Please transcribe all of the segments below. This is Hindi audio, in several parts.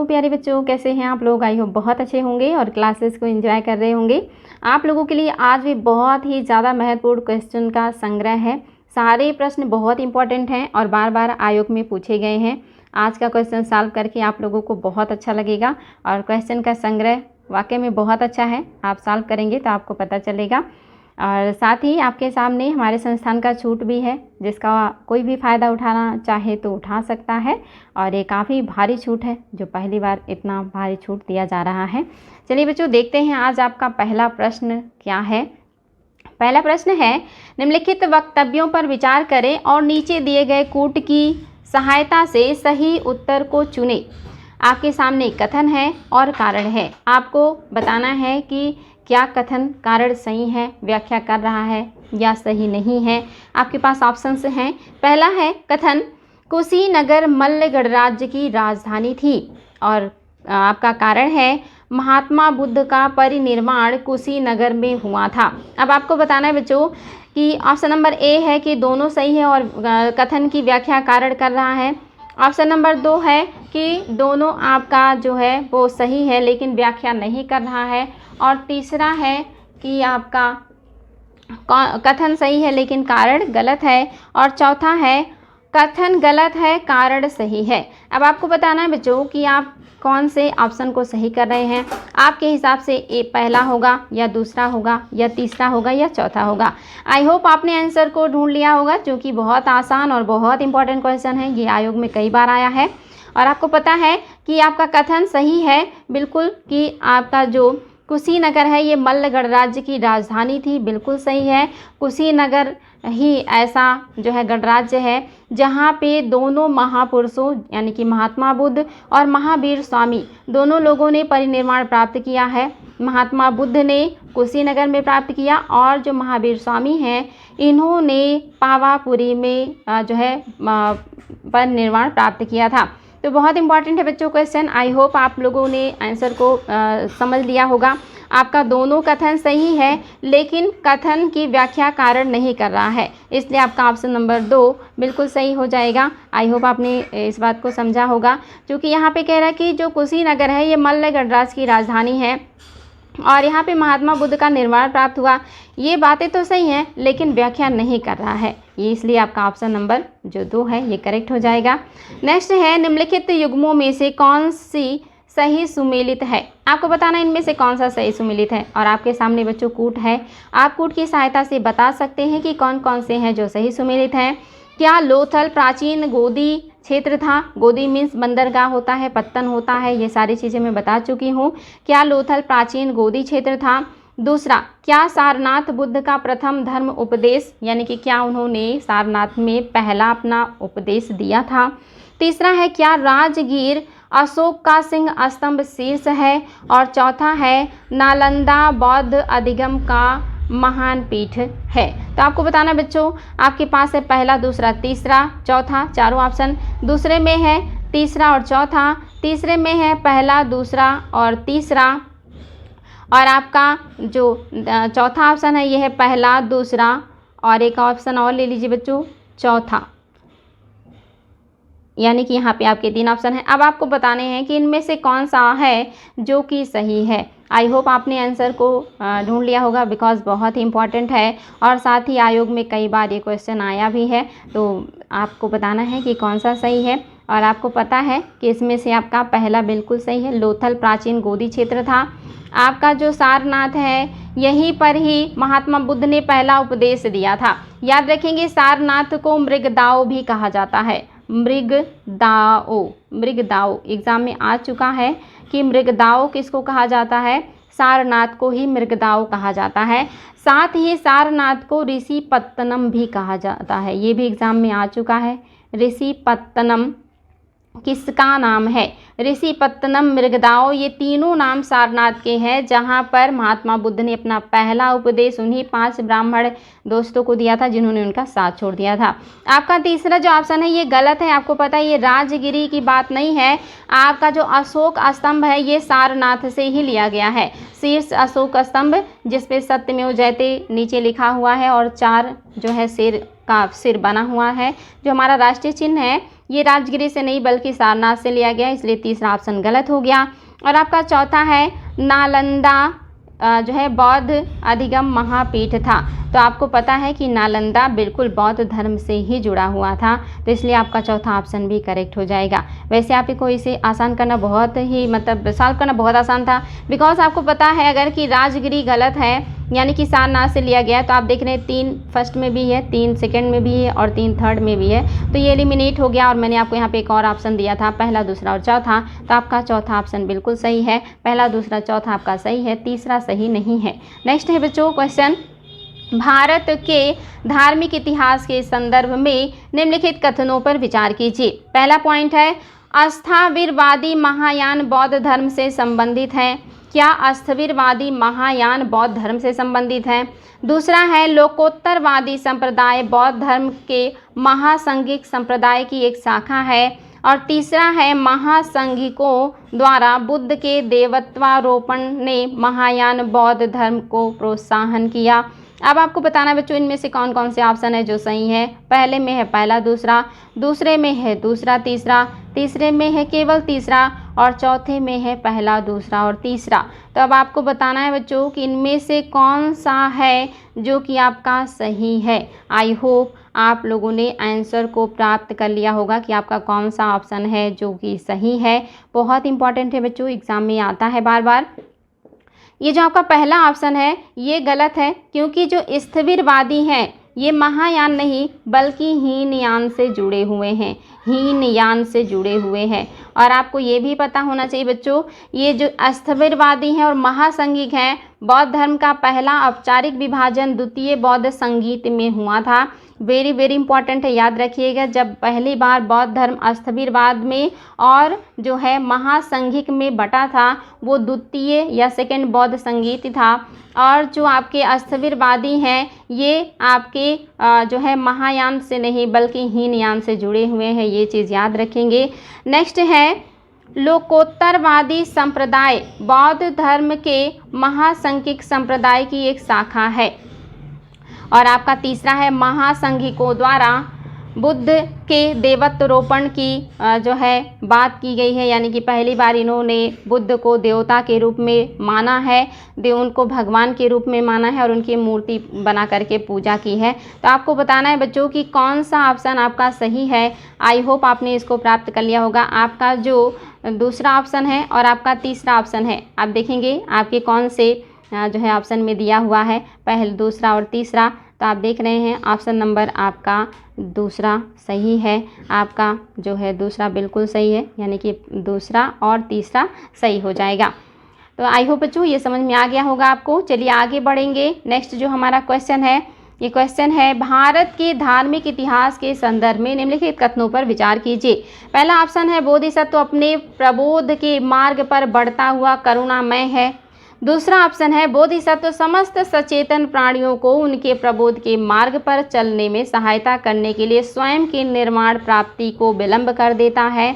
हेलो प्यारे बच्चों, कैसे हैं आप लोग। आई होप बहुत अच्छे होंगे और क्लासेस को एंजॉय कर रहे होंगे। आप लोगों के लिए आज भी बहुत ही ज़्यादा महत्वपूर्ण क्वेश्चन का संग्रह है। सारे प्रश्न बहुत इंपॉर्टेंट हैं और बार बार आयोग में पूछे गए हैं। आज का क्वेश्चन सॉल्व करके आप लोगों को बहुत अच्छा लगेगा और क्वेश्चन का संग्रह वाकई में बहुत अच्छा है। आप सॉल्व करेंगे तो आपको पता चलेगा। और साथ ही आपके सामने हमारे संस्थान का छूट भी है, जिसका कोई भी फ़ायदा उठाना चाहे तो उठा सकता है। और ये काफ़ी भारी छूट है, जो पहली बार इतना भारी छूट दिया जा रहा है। चलिए बच्चों, देखते हैं आज आपका पहला प्रश्न क्या है। पहला प्रश्न है, निम्नलिखित वक्तव्यों पर विचार करें और नीचे दिए गए कूट की सहायता से सही उत्तर को चुनें। आपके सामने कथन है और कारण है। आपको बताना है कि क्या कथन कारण सही है, व्याख्या कर रहा है या सही नहीं है। आपके पास ऑप्शंस हैं। पहला है कथन, कुशीनगर मल्ल गणराज्य की राजधानी थी। और आपका कारण है, महात्मा बुद्ध का परिनिर्वाण कुशीनगर में हुआ था। अब आपको बताना है बच्चों कि ऑप्शन नंबर ए है कि दोनों सही है और कथन की व्याख्या कारण कर रहा है। ऑप्शन नंबर 2 है कि दोनों आपका जो है वो सही है लेकिन व्याख्या नहीं कर रहा है। और तीसरा है कि आपका कथन सही है लेकिन कारण गलत है। और चौथा है कथन गलत है, कारण सही है। अब आपको बताना है बच्चों कि आप कौन से ऑप्शन को सही कर रहे हैं। आपके हिसाब से ए पहला होगा या दूसरा होगा या तीसरा होगा या चौथा होगा। आई होप आपने आंसर को ढूंढ लिया होगा, जो कि बहुत आसान और बहुत इंपॉर्टेंट क्वेश्चन है। ये आयोग में कई बार आया है और आपको पता है कि आपका कथन सही है बिल्कुल, कि आपका जो कुशीनगर है ये मल्ल गणराज्य की राजधानी थी, बिल्कुल सही है। कुशीनगर ही ऐसा जो है गणराज्य है जहाँ पे दोनों महापुरुषों यानी कि महात्मा बुद्ध और महावीर स्वामी दोनों लोगों ने परिनिर्वाण प्राप्त किया है। महात्मा बुद्ध ने कुशीनगर में प्राप्त किया और जो महावीर स्वामी हैं इन्होंने पावापुरी में जो है परिनिर्वाण प्राप्त किया था। तो बहुत इंपॉर्टेंट है बच्चों क्वेश्चन। आई होप आप लोगों ने आंसर को समझ लिया होगा। आपका दोनों कथन सही है लेकिन कथन की व्याख्या कारण नहीं कर रहा है, इसलिए आपका ऑप्शन नंबर 2 बिल्कुल सही हो जाएगा। आई होप आपने इस बात को समझा होगा, क्योंकि यहाँ पे कह रहा है कि जो कुशीनगर है ये मल्ल गणराज्य की राजधानी है और यहाँ पे महात्मा बुद्ध का निर्वाण प्राप्त हुआ। ये बातें तो सही हैं लेकिन व्याख्या नहीं कर रहा है, ये इसलिए आपका ऑप्शन नंबर जो 2 है ये करेक्ट हो जाएगा। नेक्स्ट है, निम्नलिखित युग्मों में से कौन सी सही सुमेलित है। आपको बताना इनमें से कौन सा सही सुमेलित है। और आपके सामने बच्चों कूट है, आप कूट की सहायता से बता सकते हैं कि कौन कौन से हैं जो सही सुमेलित हैं। क्या लोथल प्राचीन गोदी क्षेत्र था। गोदी मीन्स बंदरगाह होता है, पत्तन होता है, ये सारी चीज़ें मैं बता चुकी हूँ। क्या लोथल प्राचीन गोदी क्षेत्र था। दूसरा, क्या सारनाथ बुद्ध का प्रथम धर्म उपदेश, यानी कि क्या उन्होंने सारनाथ में पहला अपना उपदेश दिया था। तीसरा है, क्या राजगीर अशोक का सिंह स्तंभ शीर्ष है। और चौथा है, नालंदा बौद्ध अधिगम का महान पीठ है। तो आपको बताना बच्चों, आपके पास है पहला, दूसरा, तीसरा, चौथा, चारों ऑप्शन। दूसरे में है तीसरा और चौथा, तीसरे में है पहला, दूसरा और तीसरा, और आपका जो चौथा ऑप्शन है ये है पहला, दूसरा और एक ऑप्शन और ले लीजिए बच्चों, चौथा, यानी कि यहाँ पे आपके 3 ऑप्शन हैं। अब आपको बताने हैं कि इनमें से कौन सा है जो कि सही है। आई होप आपने आंसर को ढूंढ लिया होगा, बिकॉज बहुत ही इंपॉर्टेंट है और साथ ही आयोग में कई बार ये क्वेश्चन आया भी है। तो आपको बताना है कि कौन सा सही है। और आपको पता है कि इसमें से आपका पहला बिल्कुल सही है, लोथल प्राचीन गोदी क्षेत्र था। आपका जो सारनाथ है यहीं पर ही महात्मा बुद्ध ने पहला उपदेश दिया था। याद रखेंगे, सारनाथ को मृगदाओ भी कहा जाता है। मृगदाओ, मृगदाओ एग्जाम में आ चुका है कि मृगदाओ किसको कहा जाता है, सारनाथ को ही मृगदाओ कहा जाता है। साथ ही सारनाथ को ऋषिपत्तनम भी कहा जाता है, ये भी एग्जाम में आ चुका है। ऋषिपत्तनम किसका नाम है, ऋषिपत्तनम, मृगदाओ, ये तीनों नाम सारनाथ के हैं जहाँ पर महात्मा बुद्ध ने अपना पहला उपदेश उन्हीं 5 ब्राह्मण दोस्तों को दिया था जिन्होंने उनका साथ छोड़ दिया था। आपका तीसरा जो ऑप्शन है ये गलत है। आपको पता है ये राजगिरी की बात नहीं है। आपका जो अशोक स्तंभ है ये सारनाथ से ही लिया गया है। शीर्ष अशोक स्तंभ जिसपे सत्यमेव जयते नीचे लिखा हुआ है और 4 जो है शेर का सिर बना हुआ है, जो हमारा राष्ट्रीय चिन्ह है, ये राजगिरी से नहीं बल्कि सारनाथ से लिया गया, इसलिए तीसरा ऑप्शन गलत हो गया। और आपका चौथा है नालंदा जो है बौद्ध अधिगम महापीठ था। तो आपको पता है कि नालंदा बिल्कुल बौद्ध धर्म से ही जुड़ा हुआ था, तो इसलिए आपका चौथा ऑप्शन भी करेक्ट हो जाएगा। वैसे आपको इसे आसान करना बहुत ही सॉल्व करना बहुत आसान था, बिकॉज आपको पता है अगर कि राजगिरी गलत है यानी कि सारनाथ से लिया गया, तो आप देख रहे हैं 3 फर्स्ट में भी है, 3 सेकंड में भी है और 3 थर्ड में भी है, तो ये एलिमिनेट हो गया। और मैंने आपको यहाँ पे एक और ऑप्शन दिया था, पहला दूसरा और चौथा, तो आपका चौथा ऑप्शन बिल्कुल सही है। पहला दूसरा चौथा आपका सही है, तीसरा सही नहीं है। नेक्स्ट है बच्चों क्वेश्चन, भारत के धार्मिक इतिहास के संदर्भ में निम्नलिखित कथनों पर विचार कीजिए। पहला पॉइंट है अस्थाविरवादी महायान बौद्ध धर्म से संबंधित है। क्या अस्थविरवादी महायान बौद्ध धर्म से संबंधित है? दूसरा है लोकोत्तरवादी संप्रदाय बौद्ध धर्म के महासंघिक संप्रदाय की एक शाखा है। और तीसरा है महासंघिकों द्वारा बुद्ध के देवत्वारोपण ने महायान बौद्ध धर्म को प्रोत्साहन किया। अब आपको बताना बच्चों इनमें से कौन कौन से ऑप्शन है जो सही है। पहले में है पहला दूसरा, दूसरे में है दूसरा तीसरा, तीसरे में है केवल तीसरा और चौथे में है पहला दूसरा और तीसरा। तो अब आपको बताना है बच्चों कि इनमें से कौन सा है जो कि आपका सही है। आई होप आप लोगों ने आंसर को प्राप्त कर लिया होगा कि आपका कौन सा ऑप्शन है जो कि सही है। बहुत इंपॉर्टेंट है बच्चों, एग्ज़ाम में आता है बार बार। ये जो आपका पहला ऑप्शन है ये गलत है, क्योंकि जो स्थविरवादी हैं ये महायान नहीं बल्कि हीनयान से जुड़े हुए हैं, हीनयान से जुड़े हुए हैं। और आपको ये भी पता होना चाहिए बच्चों, ये जो स्थविरवादी हैं और महासंघिक हैं, बौद्ध धर्म का पहला औपचारिक विभाजन द्वितीय बौद्ध संगीत में हुआ था। वेरी वेरी इंपॉर्टेंट है, याद रखिएगा। जब पहली बार बौद्ध धर्म स्थविरवाद में और जो है महासंघिक में बटा था वो द्वितीय या सेकंड बौद्ध संगीत था। और जो आपके स्थविरवादी हैं ये आपके जो है महायान से नहीं बल्कि हीनयान से जुड़े हुए हैं, ये चीज़ याद रखेंगे। नेक्स्ट है लोकोत्तरवादी संप्रदाय बौद्ध धर्म के महासंघिक संप्रदाय की एक शाखा है। और आपका तीसरा है महासंघिकों द्वारा बुद्ध के देवत्वारोपण की जो है बात की गई है, यानी कि पहली बार इन्होंने बुद्ध को देवता के रूप में माना है, उनको भगवान के रूप में माना है और उनकी मूर्ति बना करके पूजा की है। तो आपको बताना है बच्चों कि कौन सा ऑप्शन आपका सही है। आई होप आपने इसको प्राप्त कर लिया होगा। आपका जो दूसरा ऑप्शन है और आपका तीसरा ऑप्शन है, आप देखेंगे आपके कौन से जो है ऑप्शन में दिया हुआ है, पहला दूसरा और तीसरा। तो आप देख रहे हैं ऑप्शन नंबर आपका दूसरा सही है, आपका जो है दूसरा बिल्कुल सही है, यानी कि दूसरा और तीसरा सही हो जाएगा। तो आई होप बच्चों ये समझ में आ गया होगा आपको। चलिए आगे बढ़ेंगे। नेक्स्ट जो हमारा क्वेश्चन है, ये क्वेश्चन है भारत के धार्मिक इतिहास के संदर्भ में निम्नलिखित कथनों पर विचार कीजिए। पहला ऑप्शन है बोधिसत्व अपने प्रबोध के मार्ग पर बढ़ता हुआ करुणामय है। दूसरा ऑप्शन है बोधिसत्व समस्त सचेतन प्राणियों को उनके प्रबोध के मार्ग पर चलने में सहायता करने के लिए स्वयं के निर्माण प्राप्ति को विलंब कर देता है।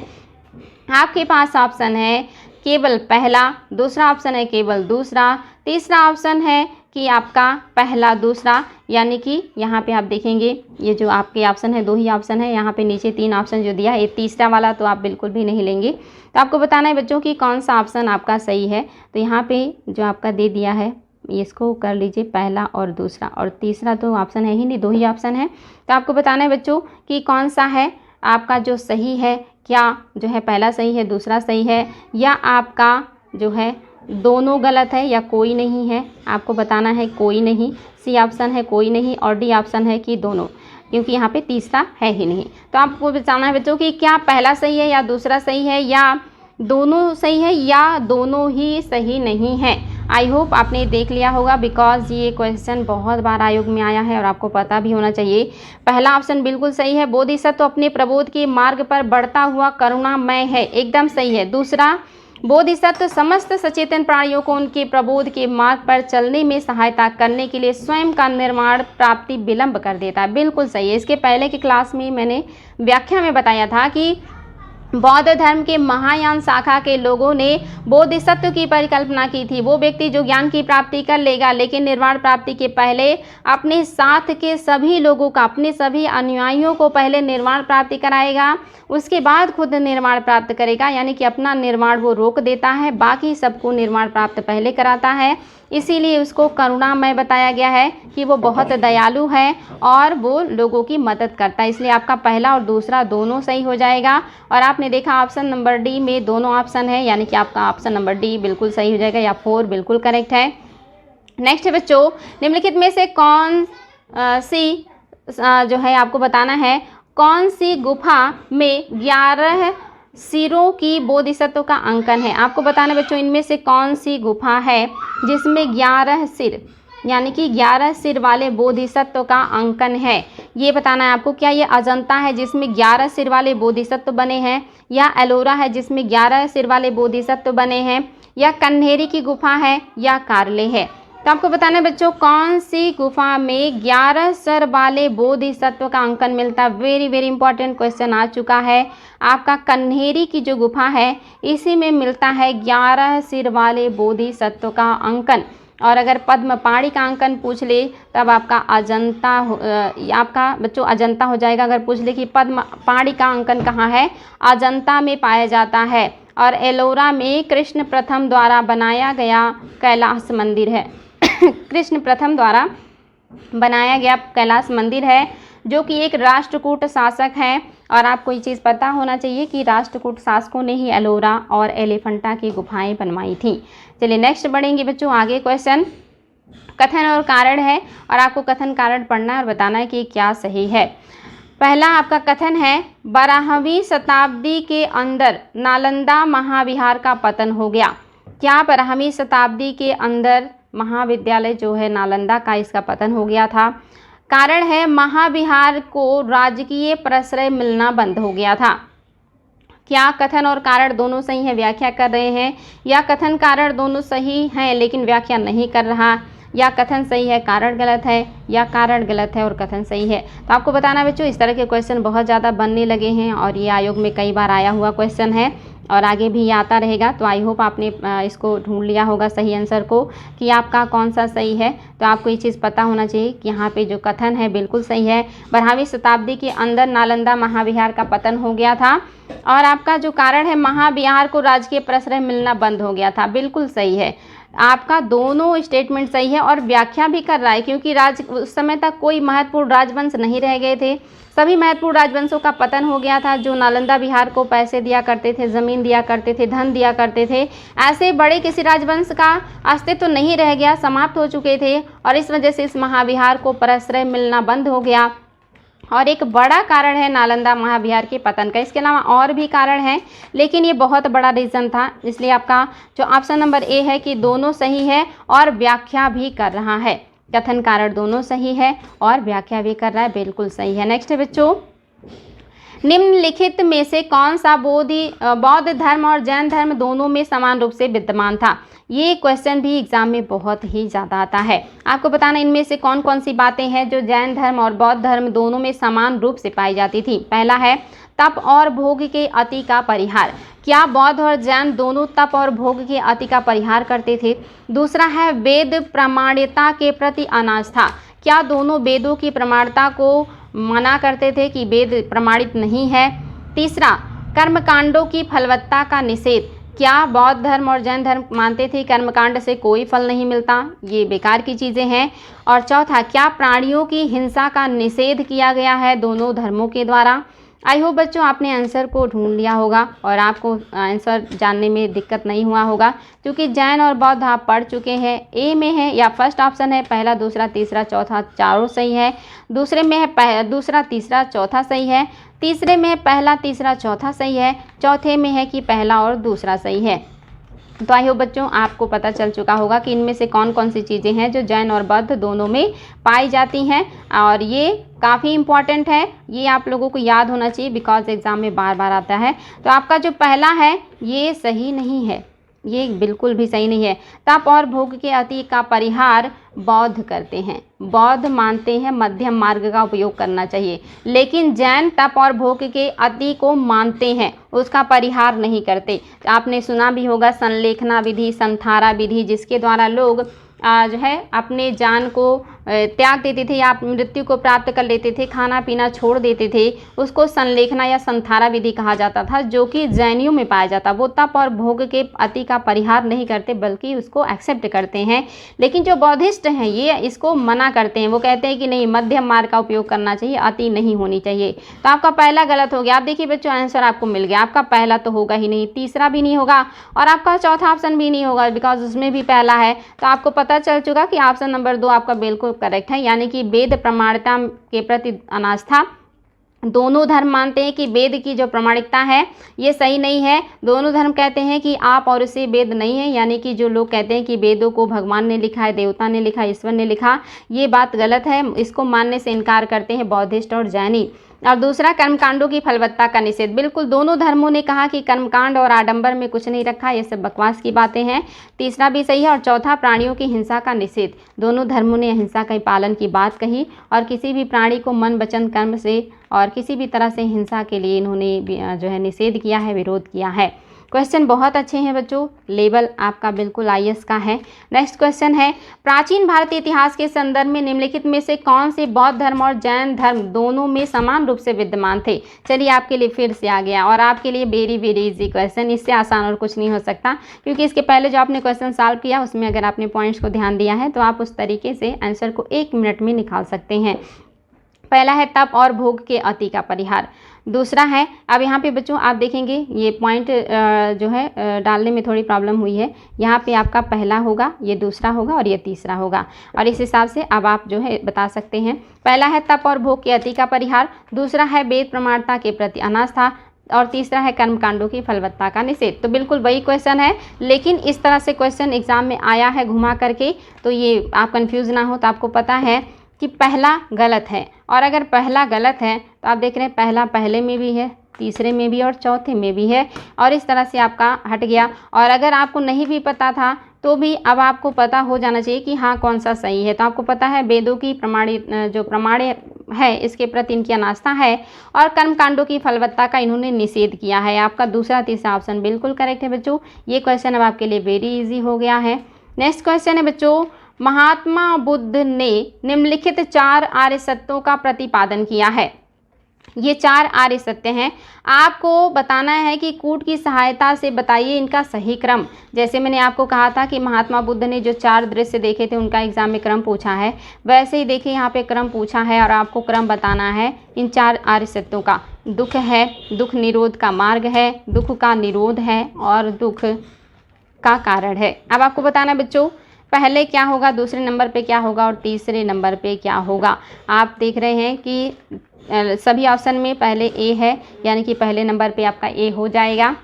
आपके पास ऑप्शन है केवल पहला, दूसरा ऑप्शन है केवल दूसरा, तीसरा ऑप्शन है कि आपका पहला दूसरा, यानी कि यहाँ पे आप देखेंगे ये जो आपके ऑप्शन है 2 ही ऑप्शन है, यहाँ पे नीचे 3 ऑप्शन जो दिया है, ये तीसरा वाला तो आप बिल्कुल भी नहीं लेंगे। तो आपको बताना है बच्चों कि कौन सा ऑप्शन आपका सही है। तो यहाँ पे जो आपका दे दिया है इसको कर लीजिए पहला और दूसरा, और तीसरा तो ऑप्शन है ही नहीं, 2 ही ऑप्शन है। तो आपको बताना है बच्चों कि कौन सा है आपका जो सही है, क्या जो है पहला सही है दूसरा सही है, या आपका जो है दोनों गलत है या कोई नहीं है। आपको बताना है कोई नहीं, सी ऑप्शन है कोई नहीं और डी ऑप्शन है कि दोनों, क्योंकि यहाँ पे तीसरा है ही नहीं। तो आपको बताना है बच्चों कि क्या पहला सही है या दूसरा सही है या दोनों सही है या दोनों ही सही नहीं है। आई होप आपने देख लिया होगा, बिकॉज ये क्वेश्चन बहुत बार आयोग में आया है और आपको पता भी होना चाहिए। पहला ऑप्शन बिल्कुल सही है, बोधिसत्व अपने प्रबोध के मार्ग पर बढ़ता हुआ करुणामय है, एकदम सही है। दूसरा, बोधिसत्व समस्त सचेतन प्राणियों को उनके प्रबोध के मार्ग पर चलने में सहायता करने के लिए स्वयं का निर्माण प्राप्ति विलंब कर देता है, बिल्कुल सही है। इसके पहले की क्लास में मैंने व्याख्या में बताया था कि बौद्ध धर्म के महायान शाखा के लोगों ने बोधिसत्व की परिकल्पना की थी। वो व्यक्ति जो ज्ञान की प्राप्ति कर लेगा लेकिन निर्वाण प्राप्ति के पहले अपने साथ के सभी लोगों का, अपने सभी अनुयायियों को पहले निर्वाण प्राप्ति कराएगा, उसके बाद खुद निर्वाण प्राप्त करेगा। यानी कि अपना निर्वाण वो रोक देता है, बाकी सबको निर्वाण प्राप्त पहले कराता है। इसीलिए उसको करुणामय बताया गया है कि वो बहुत दयालु है और वो लोगों की मदद करता है। इसलिए आपका पहला और दूसरा दोनों सही हो जाएगा। और आपने देखा ऑप्शन नंबर डी में दोनों ऑप्शन है, यानी कि आपका ऑप्शन नंबर डी बिल्कुल सही हो जाएगा या 4 बिल्कुल करेक्ट है। नेक्स्ट बच्चों, निम्नलिखित में से कौन सी जो है आपको बताना है, कौन सी गुफा में 11 सिरों की बोधिसत्व का अंकन है। आपको बताना बच्चों, इनमें से कौन सी गुफा है जिसमें 11 सिर यानी कि 11 सिर वाले बोधिसत्व का अंकन है, ये बताना है आपको। क्या ये अजंता है जिसमें 11 सिर वाले बोधिसत्व बने हैं, या एलोरा है जिसमें 11 सिर वाले बोधिसत्व बने हैं, या कन्हेरी की गुफा है, या कारले है। तो आपको बताना है बच्चों, कौन सी गुफा में 11 सिर वाले बोधिसत्व का अंकन मिलता है। वेरी वेरी इंपॉर्टेंट क्वेश्चन आ चुका है। आपका कन्हेरी की जो गुफा है इसी में मिलता है 11 सिर वाले बोधिसत्व का अंकन। और अगर पद्म पाणी का अंकन पूछ ले तब आपका अजंता आपका बच्चों अजंता हो जाएगा। अगर पूछ ले कि पद्म पाणी का अंकन कहाँ है, अजंता में पाया जाता है। और एलोरा में कृष्ण प्रथम द्वारा बनाया गया कैलाश मंदिर है। कृष्ण प्रथम द्वारा बनाया गया कैलाश मंदिर है, जो कि एक राष्ट्रकूट शासक है। और आपको ये चीज़ पता होना चाहिए कि राष्ट्रकूट शासकों ने ही एलोरा और एलिफेंटा की गुफाएं बनवाई थी। चलिए नेक्स्ट बढ़ेंगे बच्चों आगे। क्वेश्चन कथन और कारण है, और आपको कथन कारण पढ़ना है और बताना है कि क्या सही है। पहला आपका कथन है, 12वीं शताब्दी के अंदर नालंदा महाविहार का पतन हो गया। क्या 12वीं शताब्दी के अंदर महाविद्यालय जो है नालंदा का, इसका पतन हो गया था। कारण है, महाविहार को राजकीय प्रश्रय मिलना बंद हो गया था। क्या कथन और कारण दोनों सही हैं, व्याख्या कर रहे हैं, या कथन कारण दोनों सही हैं लेकिन व्याख्या नहीं कर रहा, या कथन सही है कारण गलत है, या कारण गलत है और कथन सही है। तो आपको बताना बच्चों, इस तरह के क्वेश्चन बहुत ज़्यादा बनने लगे हैं और ये आयोग में कई बार आया हुआ क्वेश्चन है और आगे भी आता रहेगा। तो आई होप आपने इसको ढूंढ लिया होगा सही आंसर को कि आपका कौन सा सही है। तो आपको ये चीज़ पता होना चाहिए कि यहाँ पे जो कथन है बिल्कुल सही है। 12वीं शताब्दी के अंदर नालंदा महाविहार का पतन हो गया था। और आपका जो कारण है, महाविहार को राजकीय प्रश्रय मिलना बंद हो गया था, बिल्कुल सही है। आपका दोनों स्टेटमेंट सही है और व्याख्या भी कर रहा है, क्योंकि उस समय तक कोई महत्वपूर्ण राजवंश नहीं रह गए थे। सभी महत्वपूर्ण राजवंशों का पतन हो गया था, जो नालंदा विहार को पैसे दिया करते थे, ज़मीन दिया करते थे, धन दिया करते थे। ऐसे बड़े किसी राजवंश का अस्तित्व नहीं रह गया, समाप्त हो चुके थे। और इस वजह से इस महाविहार को प्रश्रय मिलना बंद हो गया। और एक बड़ा कारण है नालंदा महाविहार के पतन का। इसके अलावा और भी कारण हैं, लेकिन ये बहुत बड़ा रीज़न था। इसलिए आपका जो ऑप्शन नंबर ए है कि दोनों सही है और व्याख्या भी कर रहा है। कथन कारण दोनों सही है और व्याख्या भी कर रहा है, बिल्कुल सही है। नेक्स्ट बच्चों, निम्नलिखित में से कौन सा बौद्ध धर्म और जैन धर्म दोनों में समान रूप से विद्यमान था। ये क्वेश्चन भी एग्जाम में बहुत ही ज़्यादा आता है। आपको बताना इनमें से कौन कौन सी बातें हैं जो जैन धर्म और बौद्ध धर्म दोनों में समान रूप से पाई जाती थी। पहला है तप और भोग के अति का परिहार। क्या बौद्ध और जैन दोनों तप और भोग के अति का परिहार करते थे। दूसरा है वेद प्रमाणिकता के प्रति अनास्था। क्या दोनों वेदों की प्रमाणता को मना करते थे कि वेद प्रमाणित नहीं है। तीसरा, कर्मकांडों की फलवत्ता का निषेध। क्या बौद्ध धर्म और जैन धर्म मानते थे कर्मकांड से कोई फल नहीं मिलता, ये बेकार की चीज़ें हैं। और चौथा, क्या प्राणियों की हिंसा का निषेध किया गया है दोनों धर्मों के द्वारा। आई होप बच्चों आपने आंसर को ढूंढ लिया होगा और आपको आंसर जानने में दिक्कत नहीं हुआ होगा, क्योंकि जैन और बौद्ध आप पढ़ चुके हैं। ए में है या फर्स्ट ऑप्शन है पहला, दूसरा, तीसरा, चौथा चारों सही है। दूसरे में है दूसरा, तीसरा, चौथा सही है। तीसरे में पहला, तीसरा, चौथा सही है। चौथे में है कि पहला और दूसरा सही है। तो आई होप बच्चों आपको पता चल चुका होगा कि इनमें से कौन कौन सी चीज़ें हैं जो जैन और बौद्ध दोनों में पाई जाती हैं। और ये काफ़ी इम्पॉर्टेंट है, ये आप लोगों को याद होना चाहिए बिकॉज एग्ज़ाम में बार बार आता है। तो आपका जो पहला है ये सही नहीं है, ये बिल्कुल भी सही नहीं है। तप और भोग के अति का परिहार बौद्ध करते हैं। बौद्ध मानते हैं मध्यम मार्ग का उपयोग करना चाहिए, लेकिन जैन तप और भोग के अति को मानते हैं, उसका परिहार नहीं करते। आपने सुना भी होगा संलेखना विधि, संथारा विधि, जिसके द्वारा लोग जो है अपने जान को त्याग देते थे या मृत्यु को प्राप्त कर लेते थे, खाना पीना छोड़ देते थे, उसको संलेखना या संथारा विधि कहा जाता था, जो कि जैनियों में पाया जाता। वो तप और भोग के अति का परिहार नहीं करते, बल्कि उसको एक्सेप्ट करते हैं। लेकिन जो बौद्धिस्ट हैं ये इसको मना करते हैं। वो कहते हैं कि नहीं, मध्यम मार्ग का उपयोग करना चाहिए, अति नहीं होनी चाहिए। तो आपका पहला गलत हो गया। आप देखिए बच्चों, आंसर आपको मिल गया। आपका पहला तो होगा ही नहीं, तीसरा भी नहीं होगा, और आपका चौथा ऑप्शन भी नहीं होगा, बिकॉज उसमें भी पहला है। तो आपको पता चल चुका कि ऑप्शन नंबर 2 आपका बिल्कुल करेक्ट है, यानी कि वेद प्रमाणिकता के प्रति अनास्था। दोनों धर्म मानते हैं कि वेद की जो प्रमाणिकता है ये सही नहीं है। दोनों धर्म कहते हैं कि आप और इसे वेद नहीं है, यानी कि जो लोग कहते हैं कि वेदों को भगवान ने लिखा है, देवता ने लिखा, ईश्वर ने लिखा, ये बात गलत है। इसको मानने से इनकार करते हैं बौद्धिस्ट और जैनी। और दूसरा, कर्मकांडों की फलवत्ता का निषेध। बिल्कुल दोनों धर्मों ने कहा कि कर्मकांड और आडंबर में कुछ नहीं रखा, ये सब बकवास की बातें हैं। तीसरा भी सही है। और चौथा, प्राणियों की हिंसा का निषेध। दोनों धर्मों ने अहिंसा के पालन की बात कही, और किसी भी प्राणी को मन वचन कर्म से और किसी भी तरह से हिंसा के लिए इन्होंने जो है निषेध किया है, विरोध किया है। क्वेश्चन बहुत अच्छे हैं बच्चों, लेवल आपका बिल्कुल IAS का है। नेक्स्ट क्वेश्चन है, प्राचीन भारतीय इतिहास के संदर्भ में निम्नलिखित में से कौन से बौद्ध धर्म और जैन धर्म दोनों में समान रूप से विद्यमान थे? चलिए आपके लिए फिर से आ गया, और आपके लिए वेरी वेरी इजी क्वेश्चन, इससे आसान और कुछ नहीं हो सकता, क्योंकि इसके पहले जो आपने क्वेश्चन सॉल्व किया उसमें अगर आपने पॉइंट्स को ध्यान दिया है तो आप उस तरीके से आंसर को 1 मिनट में निकाल सकते हैं। पहला है तप और भोग के अति का परिहार। दूसरा है, अब यहाँ पे बच्चों आप देखेंगे ये पॉइंट जो है डालने में थोड़ी प्रॉब्लम हुई है। यहाँ पे आपका पहला होगा, ये दूसरा होगा और ये तीसरा होगा, और इस हिसाब से अब आप जो है बता सकते हैं। पहला है तप और भोग के अति का परिहार, दूसरा है वेद प्रमाणता के प्रति अनास्था, और तीसरा है कर्मकांडों की फलवत्ता का निषेध। तो बिल्कुल वही क्वेश्चन है, लेकिन इस तरह से क्वेश्चन एग्जाम में आया है घुमा करके, तो ये आप कंफ्यूज ना हो। तो आपको पता है कि पहला गलत है, और अगर पहला गलत है तो आप देख रहे हैं पहला पहले में भी है, तीसरे में भी और चौथे में भी है, और इस तरह से आपका हट गया। और अगर आपको नहीं भी पता था तो भी अब आपको पता हो जाना चाहिए कि हाँ कौन सा सही है। तो आपको पता है वेदों की प्रमाणित जो प्रमाण्य है इसके प्रति इनकी अनास्था है, और कर्मकांडों की फलवत्ता का इन्होंने निषेध किया है। आपका दूसरा तीसरा ऑप्शन बिल्कुल करेक्ट है बच्चों। ये क्वेश्चन अब आपके लिए वेरी इजी हो गया है। नेक्स्ट क्वेश्चन है बच्चों, महात्मा बुद्ध ने निम्नलिखित 4 आर्य सत्यों का प्रतिपादन किया है। ये 4 आर्य सत्य हैं। आपको बताना है कि कूट की सहायता से बताइए इनका सही क्रम। जैसे मैंने आपको कहा था कि महात्मा बुद्ध ने जो 4 दृश्य देखे थे उनका एग्जाम में क्रम पूछा है, वैसे ही देखिए यहाँ पे क्रम पूछा है, और आपको क्रम बताना है इन 4 आर्य सत्यों का। दुख है, दुख निरोध का मार्ग है, दुख का निरोध है, और दुख का कारण है। अब आपको बताना बच्चों पहले क्या होगा, दूसरे नंबर पे क्या होगा, और तीसरे नंबर पे क्या होगा। आप देख रहे हैं कि सभी ऑप्शन में पहले ए है, यानी कि पहले नंबर पे आपका ए हो जाएगा।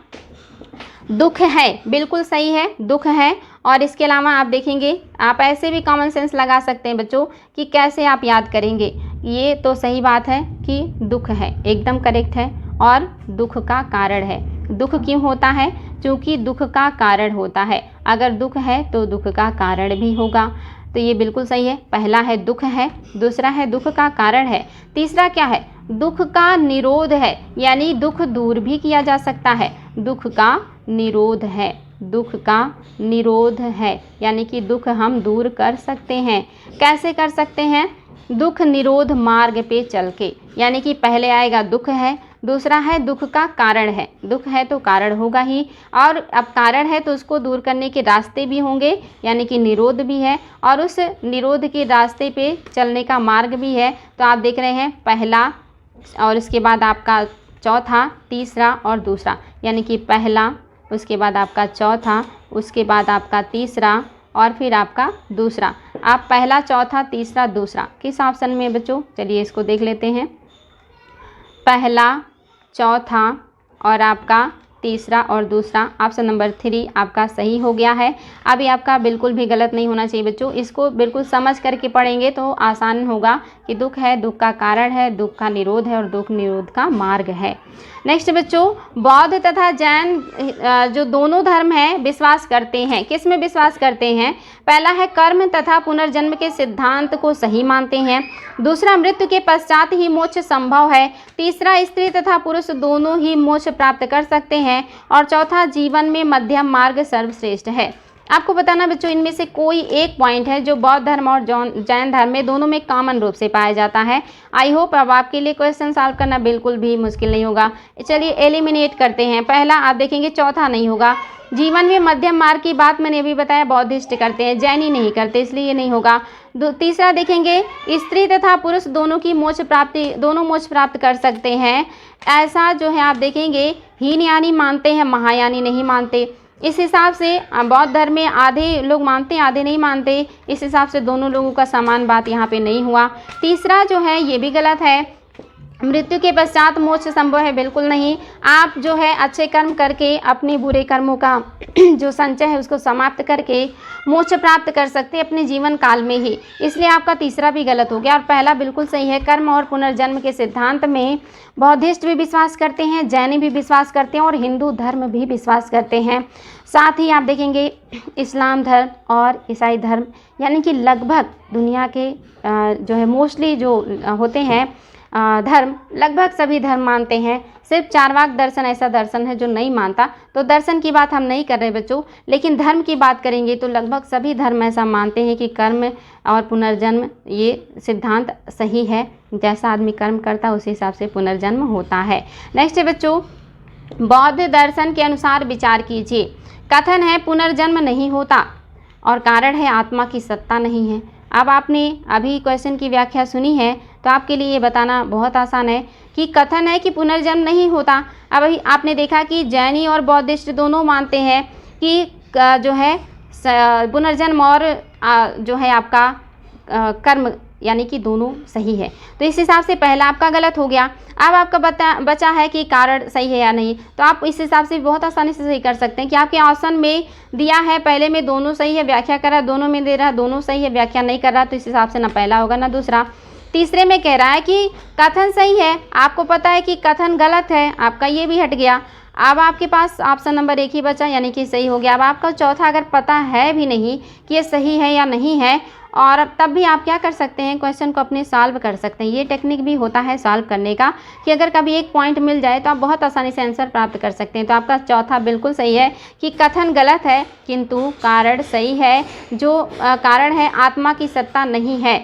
दुख है, बिल्कुल सही है, दुख है। और इसके अलावा आप देखेंगे, आप ऐसे भी कॉमन सेंस लगा सकते हैं बच्चों कि कैसे आप याद करेंगे। ये तो सही बात है कि दुख है, एकदम करेक्ट है, और दुख का कारण है। दुख क्यों होता है? क्योंकि दुख का कारण होता है। अगर दुख है तो दुख का कारण भी होगा, तो ये बिल्कुल सही है। पहला है दुख है, दूसरा है दुख का कारण है, तीसरा क्या है? दुख का निरोध है, यानी दुख दूर भी किया जा सकता है। दुख का निरोध है, दुख का निरोध है, यानी कि दुख हम दूर कर सकते हैं। कैसे कर सकते हैं? दुख निरोध मार्ग पे चल के, यानी कि पहले आएगा दुख है, दूसरा है दुख का कारण है। दुख है तो कारण होगा ही, और अब कारण है तो उसको दूर करने के रास्ते भी होंगे, यानी कि निरोध भी है, और उस निरोध के रास्ते पे चलने का मार्ग भी है। तो आप देख रहे हैं पहला, और इसके बाद आपका चौथा, तीसरा और दूसरा, यानी कि पहला, उसके बाद आपका चौथा, उसके बाद आपका तीसरा, और फिर आपका दूसरा। आप पहला, चौथा, तीसरा, दूसरा किस ऑप्शन में बच्चों? चलिए इसको देख लेते हैं। पहला, चौथा और आपका तीसरा और दूसरा। ऑप्शन नंबर 3 आपका सही हो गया है। अभी आपका बिल्कुल भी गलत नहीं होना चाहिए बच्चों, इसको बिल्कुल समझ करके पढ़ेंगे तो आसान होगा कि दुख है, दुख का कारण है, दुख का निरोध है और दुख निरोध का मार्ग है। नेक्स्ट बच्चों, बौद्ध तथा जैन जो दोनों धर्म हैं विश्वास करते हैं, किस में विश्वास करते हैं? पहला है कर्म तथा पुनर्जन्म के सिद्धांत को सही मानते हैं। दूसरा, मृत्यु के पश्चात ही मोक्ष संभव है। तीसरा, स्त्री तथा पुरुष दोनों ही मोक्ष प्राप्त कर सकते हैं। और चौथा, जीवन में मध्यम मार्ग सर्वश्रेष्ठ है। आपको बताना बच्चों, इनमें से कोई एक पॉइंट है जो बौद्ध धर्म और जैन धर्म में दोनों में कॉमन रूप से पाया जाता है। आई होप अब आपके लिए क्वेश्चन सॉल्व करना बिल्कुल भी मुश्किल नहीं होगा। चलिए एलिमिनेट करते हैं। पहला आप देखेंगे, चौथा नहीं होगा। जीवन में मध्यम मार्ग की बात मैंने अभी बताया बौद्धिस्ट करते हैं, जैनी नहीं करते, इसलिए ये नहीं होगा। तीसरा देखेंगे, स्त्री तथा पुरुष दोनों की मोक्ष प्राप्त कर सकते हैं, ऐसा जो है आप देखेंगे हीनयानी मानते हैं, महायानी नहीं मानते। इस हिसाब से बौद्ध धर्म में आधे लोग मानते हैं, आधे नहीं मानते। इस हिसाब से दोनों लोगों का समान बात यहाँ पे नहीं हुआ। तीसरा जो है ये भी गलत है, मृत्यु के पश्चात मोक्ष संभव है, बिल्कुल नहीं। आप जो है अच्छे कर्म करके अपने बुरे कर्मों का जो संचय है उसको समाप्त करके मोक्ष प्राप्त कर सकते हैं अपने जीवन काल में ही, इसलिए आपका तीसरा भी गलत हो गया। और पहला बिल्कुल सही है। कर्म और पुनर्जन्म के सिद्धांत में बौद्धिस्ट भी विश्वास करते हैं, जैनी भी विश्वास करते हैं और हिंदू धर्म भी विश्वास करते हैं। साथ ही आप देखेंगे इस्लाम धर्म और ईसाई धर्म, यानी कि लगभग दुनिया के जो है मोस्टली जो होते हैं धर्म, लगभग सभी धर्म मानते हैं। सिर्फ चारवाक दर्शन ऐसा दर्शन है जो नहीं मानता। तो दर्शन की बात हम नहीं कर रहे बच्चों, लेकिन धर्म की बात करेंगे तो लगभग सभी धर्म ऐसा मानते हैं कि कर्म और पुनर्जन्म ये सिद्धांत सही है। जैसा आदमी कर्म करता है उसी हिसाब से पुनर्जन्म होता है। नेक्स्ट है बच्चों, बौद्ध दर्शन के अनुसार विचार कीजिए। कथन है पुनर्जन्म नहीं होता और कारण है आत्मा की सत्ता नहीं है। अब आपने अभी क्वेश्चन की व्याख्या सुनी है तो आपके लिए ये बताना बहुत आसान है कि कथन है कि पुनर्जन्म नहीं होता। अब अभी आपने देखा कि जैनी और बौद्धिस्ट दोनों मानते हैं कि जो है पुनर्जन्म और जो है आपका कर्म यानी कि दोनों सही है। तो इस हिसाब से पहला आपका गलत हो गया। अब आपका बचा है कि कारण सही है या नहीं, तो आप इस हिसाब से बहुत आसानी से सही कर सकते हैं कि आपके ऑप्शन में दिया है पहले में दोनों सही है, व्याख्या कर रहा है दोनों में दे रहा है दोनों सही है, व्याख्या नहीं कर रहा, तो इस हिसाब से ना पहला होगा ना दूसरा। तीसरे में कह रहा है कि कथन सही है, आपको पता है कि कथन गलत है, आपका ये भी हट गया। अब आपके पास ऑप्शन नंबर 1 ही बचा, यानी कि सही हो गया। अब आपका चौथा अगर पता है भी नहीं कि ये सही है या नहीं है, और तब भी आप क्या कर सकते हैं, क्वेश्चन को अपने सॉल्व कर सकते हैं। ये टेक्निक भी होता है सॉल्व करने का कि अगर कभी एक पॉइंट मिल जाए तो आप बहुत आसानी से आंसर प्राप्त कर सकते हैं। तो आपका चौथा बिल्कुल सही है कि कथन गलत है किंतु कारण सही है। जो कारण है आत्मा की सत्ता नहीं है।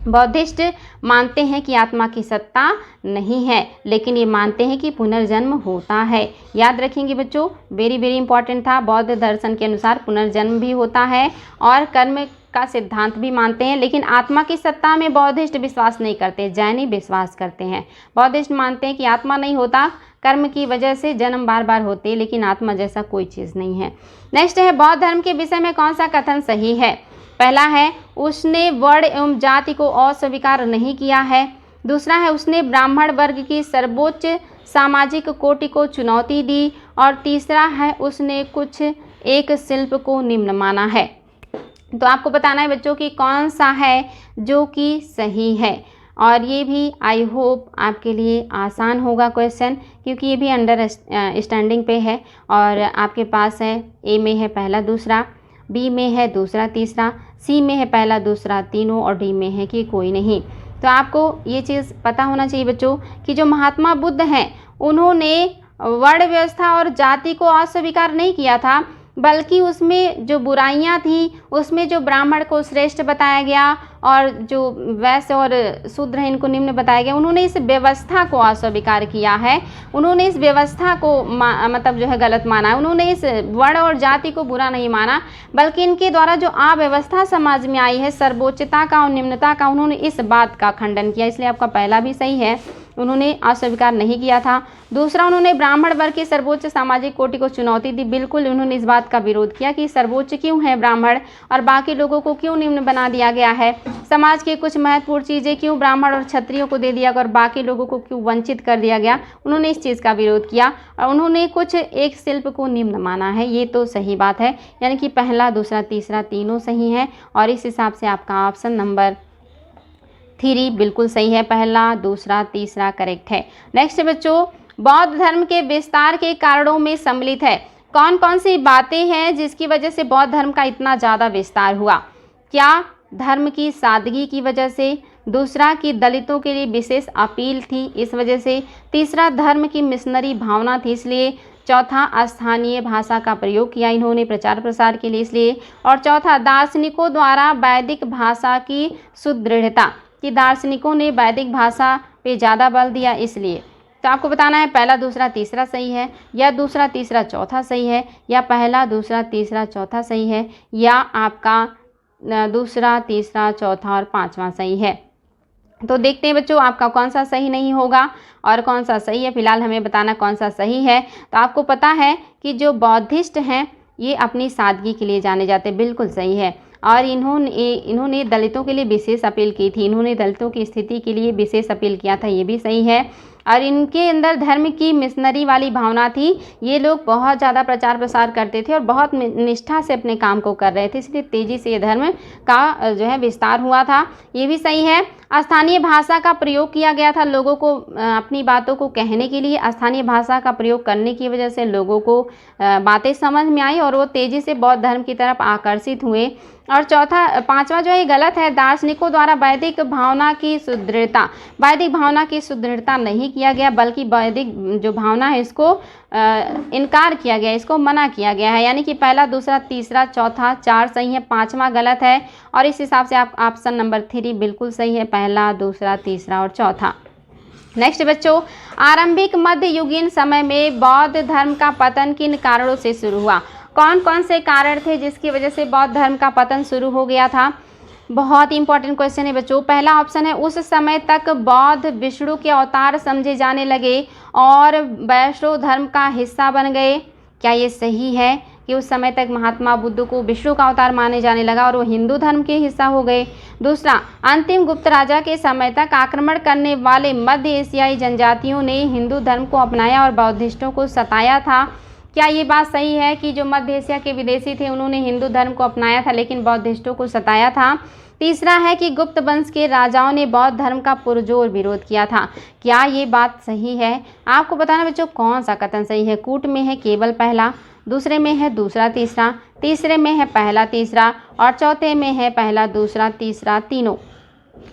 बौद्धिस्ट मानते हैं कि आत्मा की सत्ता नहीं है, लेकिन ये मानते हैं कि पुनर्जन्म होता है। याद रखेंगे बच्चों, वेरी वेरी इंपॉर्टेंट था। बौद्ध दर्शन के अनुसार पुनर्जन्म भी होता है और कर्म का सिद्धांत भी मानते हैं, लेकिन आत्मा की सत्ता में बौद्धिस्ट विश्वास नहीं करते, जैनी विश्वास करते हैं। बौद्धिस्ट मानते हैं कि आत्मा नहीं होता, कर्म की वजह से जन्म बार बार होते हैं, लेकिन आत्मा जैसा कोई चीज़ नहीं है। नेक्स्ट है, बौद्ध धर्म के विषय में कौन सा कथन सही है? पहला है, उसने वर्ण एवं जाति को अस्वीकार नहीं किया है। दूसरा है, उसने ब्राह्मण वर्ग की सर्वोच्च सामाजिक कोटि को चुनौती दी। और तीसरा है, उसने कुछ एक शिल्प को निम्न माना है। तो आपको बताना है बच्चों कि कौन सा है जो कि सही है। और ये भी आई होप आपके लिए आसान होगा क्वेश्चन, क्योंकि ये भी अंडरस्टैंडिंग पे है। और आपके पास है ए में है पहला दूसरा, बी में है दूसरा तीसरा, सी में है पहला दूसरा तीनों, और डी में है कि कोई नहीं। तो आपको ये चीज़ पता होना चाहिए बच्चों कि जो महात्मा बुद्ध हैं उन्होंने वर्ण व्यवस्था और जाति को अस्वीकार नहीं किया था, बल्कि उसमें जो बुराइयां थी उसमें जो ब्राह्मण को श्रेष्ठ बताया गया और जो वैश्य और शूद्र इनको निम्न बताया गया, उन्होंने इस व्यवस्था को अस्वीकार किया है। उन्होंने इस व्यवस्था को मतलब जो है गलत माना है। उन्होंने इस वर्ण और जाति को बुरा नहीं माना, बल्कि इनके द्वारा जो अव्यवस्था समाज में आई है, सर्वोच्चता का और निम्नता का, उन्होंने इस बात का खंडन किया। इसलिए आपका पहला भी सही है। उन्होंने अस्वीकार नहीं किया था। दूसरा, उन्होंने ब्राह्मण वर्ग की सर्वोच्च सामाजिक कोटि को चुनौती दी। बिल्कुल उन्होंने इस बात का विरोध किया कि सर्वोच्च क्यों है ब्राह्मण और बाकी लोगों को क्यों निम्न बना दिया गया है, समाज की कुछ महत्वपूर्ण चीज़ें क्यों ब्राह्मण और क्षत्रियों को दे दिया गया और बाकी लोगों को क्यों वंचित कर दिया गया। उन्होंने इस चीज़ का विरोध किया और उन्होंने कुछ एक शिल्प को निम्न माना है। ये तो सही बात है, यानी कि पहला, दूसरा, तीसरा तीनों सही है और इस हिसाब से आपका ऑप्शन नंबर 3 बिल्कुल सही है। पहला, दूसरा, तीसरा करेक्ट है। नेक्स्ट बच्चों, बौद्ध धर्म के विस्तार के कारणों में सम्मिलित है। कौन कौन सी बातें हैं जिसकी वजह से बौद्ध धर्म का इतना ज़्यादा विस्तार हुआ? क्या धर्म की सादगी की वजह से? दूसरा, कि दलितों के लिए विशेष अपील थी इस वजह से? तीसरा, धर्म की मिशनरी भावना थी इसलिए? चौथा, स्थानीय भाषा का प्रयोग किया इन्होंने प्रचार प्रसार के लिए इसलिए? और चौथा, दार्शनिकों द्वारा वैदिक भाषा की सुदृढ़ता, कि दार्शनिकों ने वैदिक भाषा पे ज़्यादा बल दिया इसलिए। तो आपको बताना है पहला, दूसरा, तीसरा सही है या दूसरा, तीसरा, चौथा सही है या पहला, दूसरा, तीसरा, चौथा सही है या आपका दूसरा, तीसरा, चौथा और पांचवा सही है। तो देखते हैं बच्चों आपका कौन सा सही नहीं होगा और कौन सा सही है। फिलहाल हमें बताना कौन सा सही है। तो आपको पता है कि जो बौद्धिस्ट हैं ये अपनी सादगी के लिए जाने जाते, बिल्कुल सही है। और इन्होंने दलितों के लिए विशेष अपील की थी, इन्होंने दलितों की स्थिति के लिए विशेष अपील किया था, ये भी सही है। और इनके अंदर धर्म की मिशनरी वाली भावना थी, ये लोग बहुत ज़्यादा प्रचार प्रसार करते थे और बहुत निष्ठा से अपने काम को कर रहे थे, इसलिए तेज़ी से ये धर्म का जो है विस्तार हुआ था, ये भी सही है। स्थानीय भाषा का प्रयोग किया गया था लोगों को अपनी बातों को कहने के लिए, स्थानीय भाषा का प्रयोग करने की वजह से लोगों को बातें समझ में आई और वो तेज़ी से बौद्ध धर्म की तरफ आकर्षित हुए। और पांचवा जो है गलत है, दार्शनिकों द्वारा वैदिक भावना की सुदृढ़ता, वैदिक भावना की सुदृढ़ता नहीं किया गया बल्कि वैदिक जो भावना है इसको इनकार किया गया, इसको मना किया गया है। यानी कि पहला, दूसरा, तीसरा, चौथा, 4 सही है, पांचवा गलत है और इस हिसाब से आप ऑप्शन नंबर 3 बिल्कुल सही है, पहला, दूसरा, तीसरा और चौथा। नेक्स्ट बच्चों, आरंभिक मध्ययुगीन समय में बौद्ध धर्म का पतन किन कारणों से शुरू हुआ? कौन कौन से कारण थे जिसकी वजह से बौद्ध धर्म का पतन शुरू हो गया था? बहुत ही इंपॉर्टेंट क्वेश्चन है बच्चों। पहला ऑप्शन है, उस समय तक बौद्ध विष्णु के अवतार समझे जाने लगे और वैष्णव धर्म का हिस्सा बन गए। क्या ये सही है कि उस समय तक महात्मा बुद्ध को विष्णु का अवतार माने जाने लगा और वो हिंदू धर्म के हिस्सा हो गए? दूसरा, अंतिम गुप्त राजा के समय तक आक्रमण करने वाले मध्य एशियाई जनजातियों ने हिंदू धर्म को अपनाया और बौद्धिस्टों को सताया था। क्या ये बात सही है कि जो मध्य एशिया के विदेशी थे उन्होंने हिंदू धर्म को अपनाया था लेकिन बौद्धिस्टों को सताया था? तीसरा है कि गुप्त वंश के राजाओं ने बौद्ध धर्म का पुरजोर विरोध किया था। क्या ये बात सही है? आपको बताना बच्चों कौन सा कथन सही है। कूट में है केवल पहला, दूसरे में है दूसरा, तीसरा, तीसरे में है पहला, तीसरा और चौथे में है पहला, दूसरा, तीसरा, तीनों।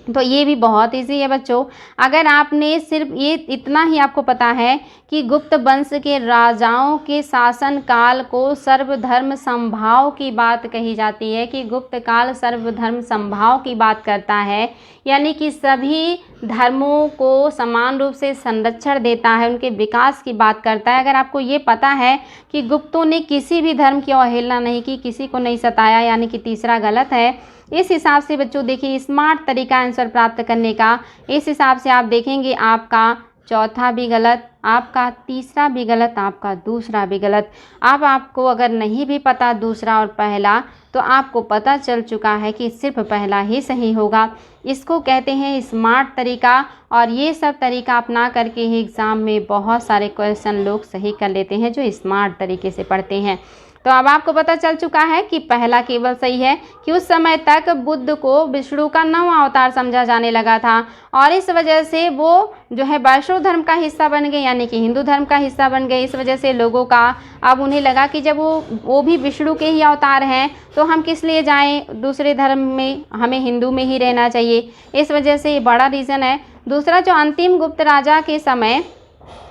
तो ये भी बहुत इजी है बच्चों। अगर आपने सिर्फ ये इतना ही आपको पता है कि गुप्त वंश के राजाओं के शासन काल को सर्वधर्म समभाव की बात कही जाती है, कि गुप्त काल सर्वधर्म समभाव की बात करता है, यानी कि सभी धर्मों को समान रूप से संरक्षण देता है, उनके विकास की बात करता है। अगर आपको ये पता है कि गुप्तों ने किसी भी धर्म की अवहेलना नहीं की, किसी को नहीं सताया, यानी कि तीसरा गलत है। इस हिसाब से बच्चों देखिए स्मार्ट तरीका आंसर प्राप्त करने का, इस हिसाब से आप देखेंगे आपका चौथा भी गलत, आपका तीसरा भी गलत, आपका दूसरा भी गलत। अब आपको अगर नहीं भी पता दूसरा और पहला तो आपको पता चल चुका है कि सिर्फ पहला ही सही होगा। इसको कहते हैं स्मार्ट तरीका और ये सब तरीका अपना करके ही एग्ज़ाम में बहुत सारे क्वेश्चन लोग सही कर लेते हैं जो स्मार्ट तरीके से पढ़ते हैं। तो अब आपको पता चल चुका है कि पहला केवल सही है कि उस समय तक बुद्ध को विष्णु का 9वां अवतार समझा जाने लगा था और इस वजह से वो जो है वैष्णव धर्म का हिस्सा बन गए, यानी कि हिंदू धर्म का हिस्सा बन गए। इस वजह से लोगों का अब उन्हें लगा कि जब वो भी विष्णु के ही अवतार हैं तो हम किस लिए जाएं दूसरे धर्म में, हमें हिंदू में ही रहना चाहिए। इस वजह से ये बड़ा रीज़न है। दूसरा, जो अंतिम गुप्त राजा के समय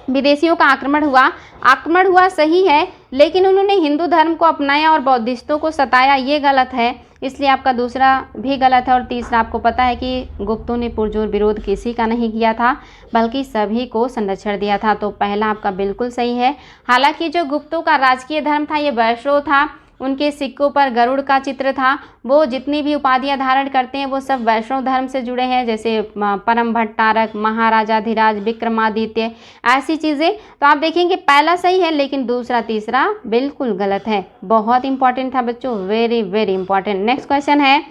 विदेशियों का आक्रमण हुआ सही है, लेकिन उन्होंने हिंदू धर्म को अपनाया और बौद्धिस्टों को सताया, ये गलत है। इसलिए आपका दूसरा भी गलत है। और तीसरा, आपको पता है कि गुप्तों ने पुरजोर विरोध किसी का नहीं किया था बल्कि सभी को संरक्षण दिया था। तो पहला आपका बिल्कुल सही है। हालांकि जो गुप्तों का राजकीय धर्म था ये वैष्णव था, उनके सिक्कों पर गरुड़ का चित्र था। वो जितनी भी उपाधियां धारण करते हैं वो सब वैष्णव धर्म से जुड़े हैं, जैसे परम भट्टारक, महाराजाधिराज, विक्रमादित्य, ऐसी चीज़ें। तो आप देखेंगे पहला सही है लेकिन दूसरा तीसरा बिल्कुल गलत है। बहुत इंपॉर्टेंट था बच्चों, very very important. Next question है,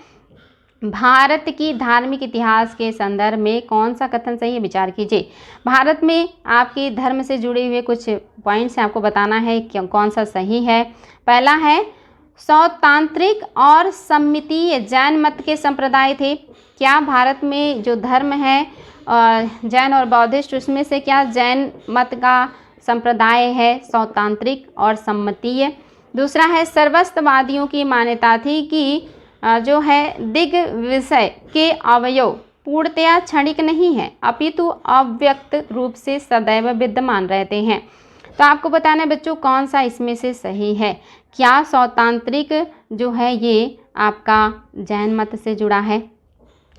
भारत की धार्मिक इतिहास के संदर्भ में कौन सा कथन सही है, विचार कीजिए। भारत में आपके धर्म से जुड़े हुए कुछ पॉइंट्स आपको बताना है कि कौन सा सही है। पहला है, सौतांत्रिक और सम्मितीय जैन मत के संप्रदाय थे। क्या भारत में जो धर्म है जैन और बौद्धिस्ट, उसमें से क्या जैन मत का संप्रदाय है सौतांत्रिक और सम्मितीय। दूसरा है, सर्वस्ववादियों की मान्यता थी कि जो है दिग्विजय के अवयव पूर्णतया क्षणिक नहीं है अपितु अव्यक्त रूप से सदैव विद्यमान रहते हैं। तो आपको बताना है बच्चों कौन सा इसमें से सही है। क्या सौतांत्रिक जो है ये आपका जैन मत से जुड़ा है?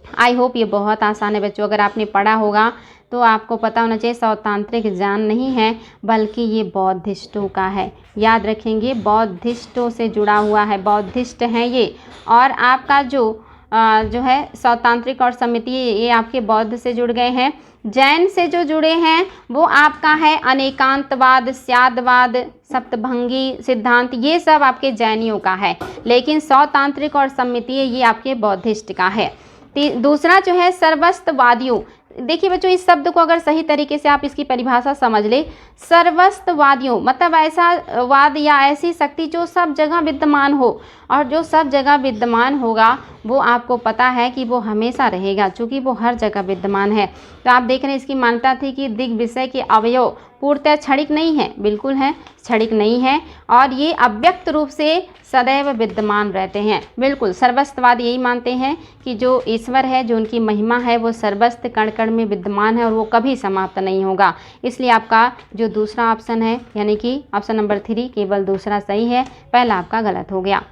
आई होप ये बहुत आसान है बच्चों, अगर आपने पढ़ा होगा तो आपको पता होना चाहिए सौतांत्रिक जैन नहीं है बल्कि ये बौद्धिस्टों का है। याद रखेंगे बौद्धिस्टों से जुड़ा हुआ है, बौद्धिस्ट हैं ये। और आपका जो है सौतांत्रिक और सम्मितीय ये आपके बौद्ध से जुड़ गए हैं। जैन से जो जुड़े हैं वो आपका है अनेकांतवाद, स्यादवाद, सप्तभंगी सिद्धांत, ये सब आपके जैनियों का है। लेकिन सौतांत्रिक और सम्मितीय ये आपके बौद्धिस्ट का है। दूसरा जो है सर्वस्ववादियों, देखिए बच्चों इस शब्द को अगर सही तरीके से आप इसकी परिभाषा समझ ले, सर्वस्ववादियों मतलब ऐसा वाद या ऐसी शक्ति जो सब जगह विद्यमान हो, और जो सब जगह विद्यमान होगा वो आपको पता है कि वो हमेशा रहेगा क्योंकि वो हर जगह विद्यमान है। तो आप देख रहे हैं इसकी मान्यता थी कि दिग्विजय के अवयव पूर्णतः क्षणिक नहीं है, बिल्कुल है क्षणिक नहीं है, और ये अव्यक्त रूप से सदैव विद्यमान रहते हैं। बिल्कुल सर्वस्ववाद यही मानते हैं कि जो ईश्वर है, जो उनकी महिमा है वो सर्वस्व कण कण में विद्यमान है और वो कभी समाप्त नहीं होगा। इसलिए आपका जो दूसरा ऑप्शन है यानी कि ऑप्शन नंबर 3 केवल दूसरा सही है, पहला आपका गलत हो गया।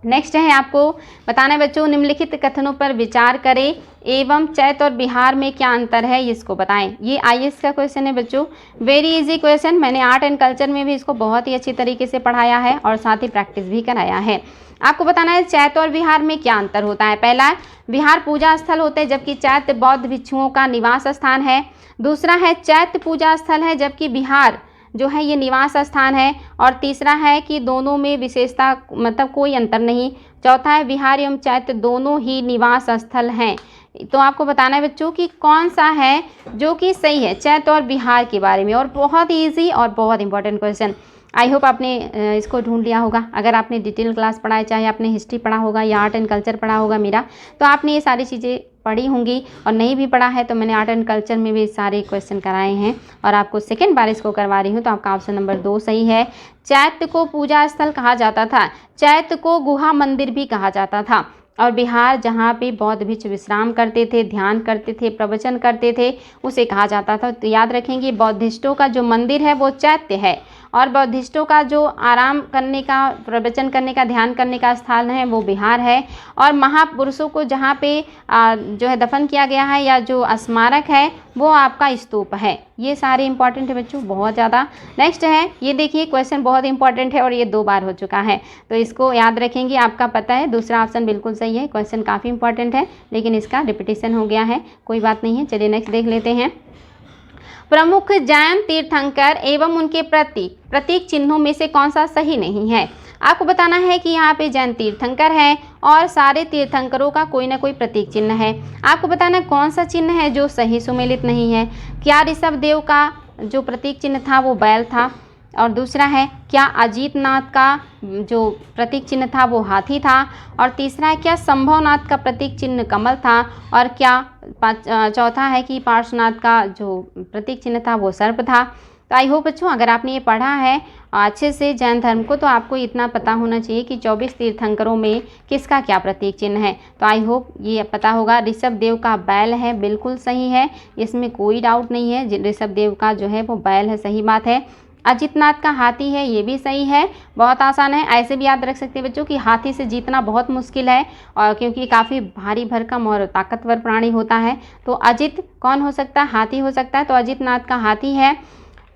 नेक्स्ट है आपको बताना है बच्चों, निम्नलिखित कथनों पर विचार करें एवं चैत और बिहार में क्या अंतर है इसको बताएं। ये आईएएस का क्वेश्चन है बच्चों, वेरी इजी क्वेश्चन। मैंने आर्ट एंड कल्चर में भी इसको बहुत ही अच्छी तरीके से पढ़ाया है और साथ ही प्रैक्टिस भी कराया है। आपको बताना है चैत और बिहार में क्या अंतर होता है। पहला, बिहार पूजा स्थल होते हैं जबकि चैत बौद्ध भिक्षुओं का निवास स्थान है। दूसरा है चैत पूजा स्थल है जबकि बिहार जो है ये निवास स्थान है। और तीसरा है कि दोनों में विशेषता मतलब कोई अंतर नहीं। चौथा है बिहार एवं चैत्य दोनों ही निवास स्थल हैं। तो आपको बताना है बच्चों कि कौन सा है जो कि सही है चैत्य और बिहार के बारे में। और बहुत ईजी और बहुत इंपॉर्टेंट क्वेश्चन, आई होप आपने इसको ढूंढ लिया होगा। अगर आपने डिटेल क्लास पढ़ा है, चाहे आपने हिस्ट्री पढ़ा होगा या आर्ट एंड कल्चर पढ़ा होगा मेरा, तो आपने ये सारी चीज़ें पढ़ी होंगी। और नहीं भी पढ़ा है तो मैंने आर्ट एंड कल्चर में भी सारे क्वेश्चन कराए हैं और आपको सेकंड बार इसको करवा रही हूँ। तो आपका ऑप्शन नंबर 2 सही है। चैत्य को पूजा स्थल कहा जाता था, चैत्य को गुहा मंदिर भी कहा जाता था। और बिहार जहाँ पे बौद्ध भिक्षु विश्राम करते थे, ध्यान करते थे, प्रवचन करते थे, उसे कहा जाता था। तो याद रखेंगे बौद्धिस्टों का जो मंदिर है वो चैत्य है और बौद्धिस्टों का जो आराम करने का, प्रवचन करने का, ध्यान करने का स्थान है वो बिहार है। और महापुरुषों को जहाँ पे जो है दफन किया गया है या जो स्मारक है वो आपका स्तूप है। ये सारे इंपॉर्टेंट है बच्चों, बहुत ज़्यादा। नेक्स्ट है, ये देखिए क्वेश्चन बहुत इंपॉर्टेंट है और ये 2 बार हो चुका है, तो इसको याद रखेंगे। आपका पता है दूसरा ऑप्शन बिल्कुल सही है। क्वेश्चन काफ़ी इंपॉर्टेंट है लेकिन इसका रिपीटिशन हो गया है, कोई बात नहीं है। चलिए नेक्स्ट देख लेते हैं। प्रमुख जैन तीर्थंकर एवं उनके प्रतीक चिन्हों में से कौन सा सही नहीं है। आपको बताना है कि यहाँ पे जैन तीर्थंकर है और सारे तीर्थंकरों का कोई ना कोई प्रतीक चिन्ह है। आपको बताना है कौन सा चिन्ह है जो सही सुमेलित नहीं है। क्या ऋषभ देव का जो प्रतीक चिन्ह था वो बैल था। और दूसरा है क्या अजीतनाथ का जो प्रतीक चिन्ह था वो हाथी था। और तीसरा है क्या संभवनाथ का प्रतीक चिन्ह कमल था। और क्या चौथा है कि पार्श्वनाथ का जो प्रतीक चिन्ह था वो सर्प था। तो आई होप बच्चों अगर आपने ये पढ़ा है अच्छे से जैन धर्म को तो आपको इतना पता होना चाहिए कि 24 तीर्थंकरों में किसका क्या प्रतीक चिन्ह है। तो आई होप ये पता होगा। ऋषभ देव का बैल है, बिल्कुल सही है, इसमें कोई डाउट नहीं है। ऋषभ देव का जो है वो बैल है, सही बात है। अजितनाथ का हाथी है, ये भी सही है, बहुत आसान है। ऐसे भी याद रख सकते हैं बच्चों कि हाथी से जीतना बहुत मुश्किल है और क्योंकि काफ़ी भारी भरकम और ताकतवर प्राणी होता है। तो अजित कौन हो सकता है, हाथी हो सकता है। तो अजितनाथ का हाथी है।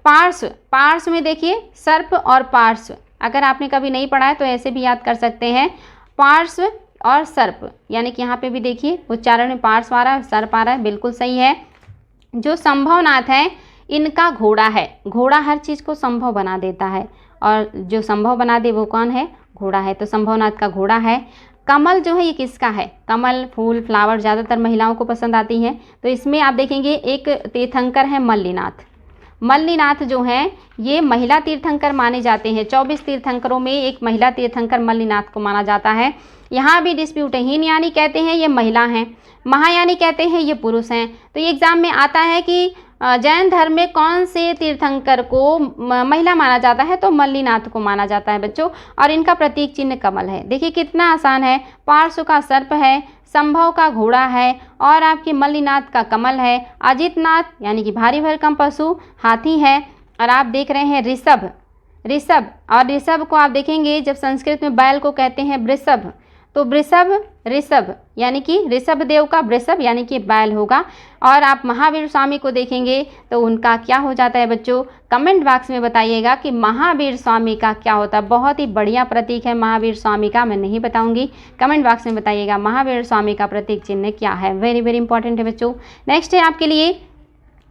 पार्श्व में देखिए सर्प और पार्श्व, अगर आपने कभी नहीं पढ़ा है तो ऐसे भी याद कर सकते हैं, पार्श्व और सर्प, यानी कि यहाँ पे भी देखिए उच्चारण में पार्श्व आ रहा है, सर्प आ रहा है, बिल्कुल सही है। जो संभवनाथ है इनका घोड़ा है। घोड़ा हर चीज़ को संभव बना देता है, और जो संभव बना दे वो कौन है? घोड़ा है। तो संभवनाथ का घोड़ा है। कमल जो है ये किसका है? कमल फूल फ्लावर ज़्यादातर महिलाओं को पसंद आती हैं, तो इसमें आप देखेंगे एक तीर्थंकर है मल्लिनाथ। मल्लिनाथ जो हैं ये महिला तीर्थंकर माने जाते हैं। 24 तीर्थंकरों में एक महिला तीर्थंकर मल्लिनाथ को माना जाता है। यहाँ भी डिस्प्यूट है, हीनयानी कहते हैं ये महिला हैं, महायानी कहते हैं ये पुरुष हैं। तो ये एग्जाम में आता है कि जैन धर्म में कौन से तीर्थंकर को महिला माना जाता है? तो मल्लिनाथ को माना जाता है बच्चों, और इनका प्रतीक चिन्ह कमल है। देखिए कितना आसान है, पार्श्व का सर्प है, संभव का घोड़ा है, और आपके मल्लिनाथ का कमल है। अजितनाथ यानी कि भारी भरकम पशु हाथी है, और आप देख रहे हैं ऋषभ। ऋषभ, और ऋषभ को आप देखेंगे जब संस्कृत में बैल को कहते हैं वृषभ, तो वृषभ ऋषभ यानी कि ऋषभ देव का वृषभ यानी कि बैल होगा। और आप महावीर स्वामी को देखेंगे तो उनका क्या हो जाता है बच्चों? कमेंट बॉक्स में बताइएगा कि महावीर स्वामी का क्या होता है। बहुत ही बढ़िया प्रतीक है महावीर स्वामी का, मैं नहीं बताऊंगी, कमेंट बॉक्स में बताइएगा महावीर स्वामी का प्रतीक चिन्ह क्या है। वेरी वेरी इंपॉर्टेंट है बच्चों। नेक्स्ट है आपके लिए,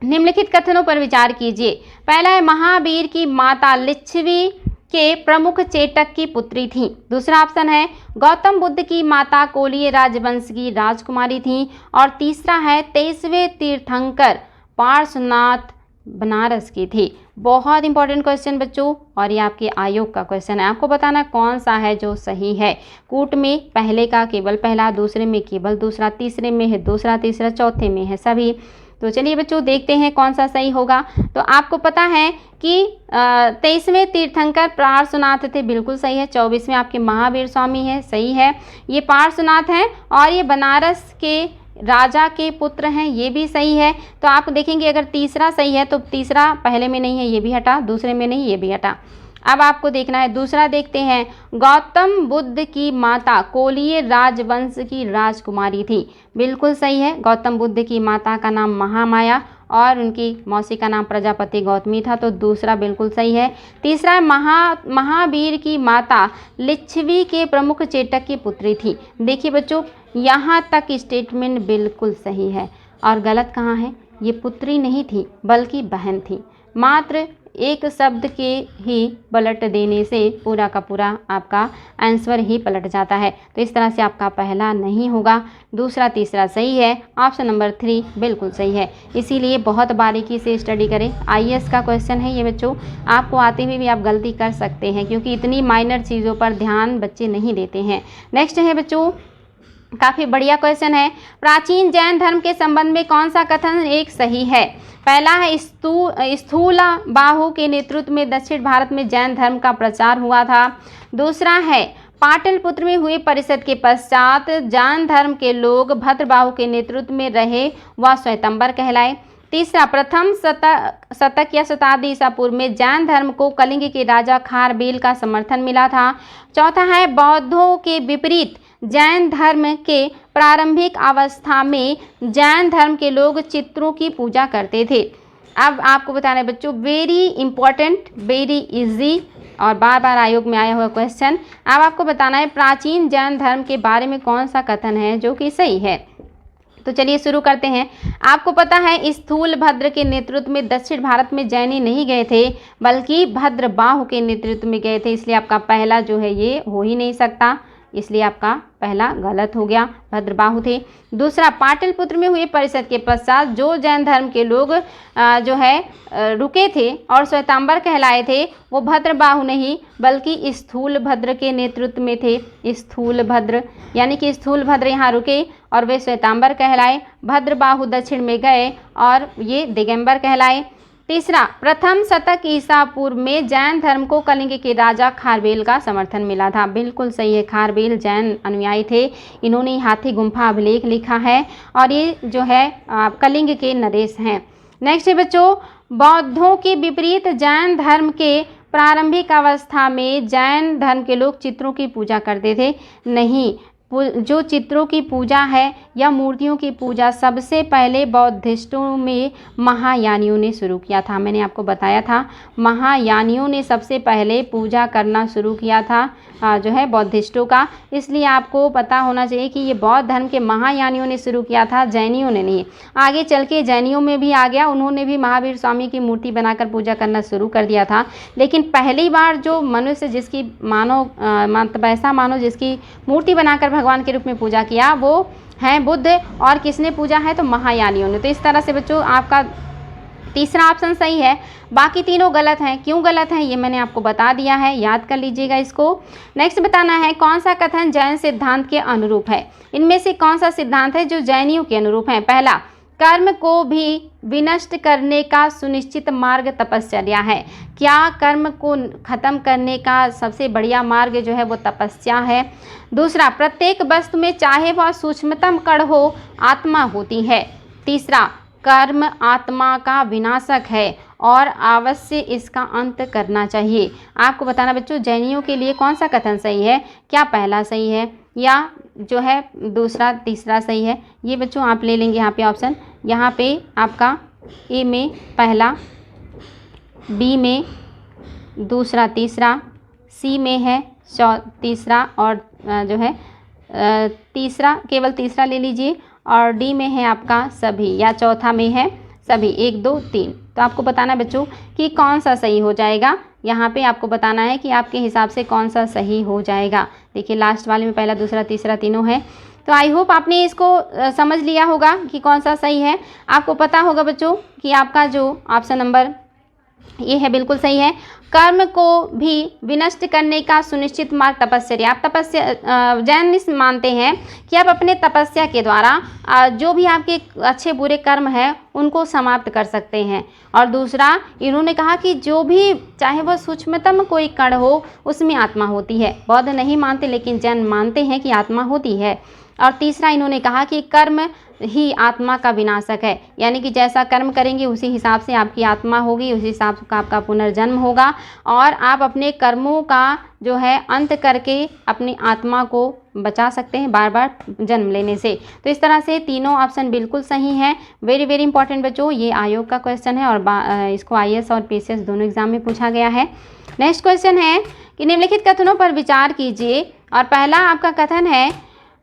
निम्नलिखित कथनों पर विचार कीजिए। पहला है महावीर की माता लिच्छवी के प्रमुख चेटक की पुत्री थी। दूसरा ऑप्शन है गौतम बुद्ध की माता कोलीय राजवंश की राजकुमारी थी। और तीसरा है 23वें तीर्थंकर पार्श्वनाथ बनारस की थी। बहुत इंपॉर्टेंट क्वेश्चन बच्चों, और ये आपके आयोग का क्वेश्चन है। आपको बताना कौन सा है जो सही है। कूट में पहले का केवल पहला, दूसरे में केवल दूसरा, तीसरे में है दूसरा तीसरा, चौथे में है सभी। तो चलिए बच्चों देखते हैं कौन सा सही होगा। तो आपको पता है कि 23वें तीर्थंकर पार्श्वनाथ थे, बिल्कुल सही है। 24वें आपके महावीर स्वामी है, सही है। ये पार्श्वनाथ हैं और ये बनारस के राजा के पुत्र हैं, ये भी सही है। तो आप देखेंगे अगर तीसरा सही है तो तीसरा पहले में नहीं है, ये भी हटा, दूसरे में नहीं, ये भी हटा। अब आपको देखना है दूसरा, देखते हैं। गौतम बुद्ध की माता कोलीय राजवंश की राजकुमारी थी, बिल्कुल सही है। गौतम बुद्ध की माता का नाम महामाया और उनकी मौसी का नाम प्रजापति गौतमी था, तो दूसरा बिल्कुल सही है। तीसरा महावीर की माता लिच्छवी के प्रमुख चेटक की पुत्री थी। देखिए बच्चों यहाँ तक स्टेटमेंट बिल्कुल सही है, और गलत कहाँ है? ये पुत्री नहीं थी बल्कि बहन थी। मात्र एक शब्द के ही पलट देने से पूरा का पूरा आपका आंसर ही पलट जाता है। तो इस तरह से आपका पहला नहीं होगा, दूसरा तीसरा सही है, ऑप्शन नंबर 3 बिल्कुल सही है। इसीलिए बहुत बारीकी से स्टडी करें। IAS का क्वेश्चन है ये बच्चों, आपको आते हुए भी आप गलती कर सकते हैं क्योंकि इतनी माइनर चीज़ों पर ध्यान बच्चे नहीं देते हैं। नेक्स्ट है बच्चों, काफ़ी बढ़िया क्वेश्चन है। प्राचीन जैन धर्म के संबंध में कौन सा कथन एक सही है? पहला है स्थूला बाहु के नेतृत्व में दक्षिण भारत में जैन धर्म का प्रचार हुआ था। दूसरा है पाटलिपुत्र में हुए परिषद के पश्चात जैन धर्म के लोग भद्रबाहु के नेतृत्व में रहे, वह श्वेतंबर कहलाए। तीसरा प्रथम शतक या शताब्दी ईसा पूर्व में जैन धर्म को कलिंग के राजा खारबेल का समर्थन मिला था। चौथा है बौद्धों के विपरीत जैन धर्म के प्रारंभिक अवस्था में जैन धर्म के लोग चित्रों की पूजा करते थे। अब आपको बताना है बच्चों, वेरी इंपॉर्टेंट, वेरी इजी और बार बार आयोग में आया हुआ क्वेश्चन। अब आपको बताना है प्राचीन जैन धर्म के बारे में कौन सा कथन है जो कि सही है। तो चलिए शुरू करते हैं। आपको पता है स्थूल भद्र के नेतृत्व में दक्षिण भारत में जैनी नहीं गए थे बल्कि भद्रबाहु के नेतृत्व में गए थे, इसलिए आपका पहला जो है ये हो ही नहीं सकता, इसलिए आपका पहला गलत हो गया, भद्रबाहु थे। दूसरा पाटलिपुत्र में हुए परिषद के पश्चात जो जैन धर्म के लोग जो है रुके थे और श्वेतांबर कहलाए थे वो भद्रबाहु नहीं बल्कि स्थूल भद्र के नेतृत्व में थे। स्थूल भद्र यानी कि स्थूल भद्र यहाँ रुके और वे श्वेतांबर कहलाए, भद्रबाहु दक्षिण में गए और ये दिगंबर कहलाए। तीसरा प्रथम शतक ईसा पूर्व में जैन धर्म को कलिंग के राजा खारबेल का समर्थन मिला था, बिल्कुल सही है। खारबेल जैन अनुयायी थे, इन्होंने हाथी गुम्फा अभिलेख लिखा है और ये जो है कलिंग के नरेश हैं। नेक्स्ट है बच्चों, बौद्धों के विपरीत जैन धर्म के प्रारंभिक अवस्था में जैन धर्म के लोग चित्रों की पूजा करते थे, नहीं। जो चित्रों की पूजा है या मूर्तियों की पूजा सबसे पहले बौद्धिस्टों में महायानियों ने शुरू किया था। मैंने आपको बताया था महायानियों ने सबसे पहले पूजा करना शुरू किया था जो है बौद्धिस्टों का। इसलिए आपको पता होना चाहिए कि ये बौद्ध धर्म के महायानियों ने शुरू किया था, जैनियों ने नहीं। आगे चल के जैनियों में भी आ गया, उन्होंने भी महावीर स्वामी की मूर्ति बनाकर पूजा करना शुरू कर दिया था। लेकिन पहली बार जो मनुष्य जिसकी ऐसा मानो जिसकी मूर्ति बनाकर भगवान के रूप में पूजा किया वो हैं बुद्ध। और किसने पूजा है? तो महायानियों ने। तो इस तरह से बच्चों आपका तीसरा ऑप्शन सही है, बाकी तीनों गलत हैं। क्यों गलत हैं ये मैंने आपको बता दिया है, याद कर लीजिएगा इसको। नेक्स्ट बताना है कौन सा कथन जैन सिद्धांत के अनुरूप है। इनमें से कौन सा सिद्धांत है जो जैनियों के अनुरूप है? पहला, कर्म को भी विनष्ट करने का सुनिश्चित मार्ग तपश्चर्या है। क्या कर्म को खत्म करने का सबसे बढ़िया मार्ग जो है वो तपस्या है। दूसरा, प्रत्येक वस्तु में चाहे वह सूक्ष्मतम कण हो आत्मा होती है। तीसरा, कर्म आत्मा का विनाशक है और अवश्य इसका अंत करना चाहिए। आपको बताना बच्चों जैनियों के लिए कौन सा कथन सही है, क्या पहला सही है या जो है दूसरा तीसरा सही है। ये बच्चों आप ले लेंगे यहाँ पे ऑप्शन, यहाँ पे आपका ए में पहला, बी में दूसरा तीसरा, सी में है तीसरा और जो है तीसरा, केवल तीसरा ले लीजिए, और डी में है आपका सभी या चौथा में है सभी, 1 2 3। तो आपको बताना है बच्चों कि कौन सा सही हो जाएगा। यहाँ पे आपको बताना है कि आपके हिसाब से कौन सा सही हो जाएगा। देखिए लास्ट वाले में पहला दूसरा तीसरा तीनों है। तो आई होप आपने इसको समझ लिया होगा कि कौन सा सही है। आपको पता होगा बच्चों कि आपका जो ऑप्शन नंबर ये है बिल्कुल सही है। कर्म को भी विनष्ट करने का सुनिश्चित मार्ग तपस्या। आप तपस्या जैन मानते हैं कि आप अपने तपस्या के द्वारा जो भी आपके अच्छे बुरे कर्म हैं उनको समाप्त कर सकते हैं। और दूसरा इन्होंने कहा कि जो भी चाहे वह सूक्ष्मतम कोई कण हो उसमें आत्मा होती है। बौद्ध नहीं मानते लेकिन जैन मानते हैं कि आत्मा होती है। और तीसरा इन्होंने कहा कि कर्म ही आत्मा का विनाशक है, यानी कि जैसा कर्म करेंगे उसी हिसाब से आपकी आत्मा होगी, उसी हिसाब से आपका पुनर्जन्म होगा और आप अपने कर्मों का जो है अंत करके अपनी आत्मा को बचा सकते हैं बार बार जन्म लेने से। तो इस तरह से तीनों ऑप्शन बिल्कुल सही हैं। वेरी वेरी इंपॉर्टेंट बच्चों, ये आयोग का क्वेश्चन है और इसको IAS और PCS दोनों एग्जाम में पूछा गया है। नेक्स्ट क्वेश्चन है कि निम्नलिखित कथनों पर विचार कीजिए। और पहला आपका कथन है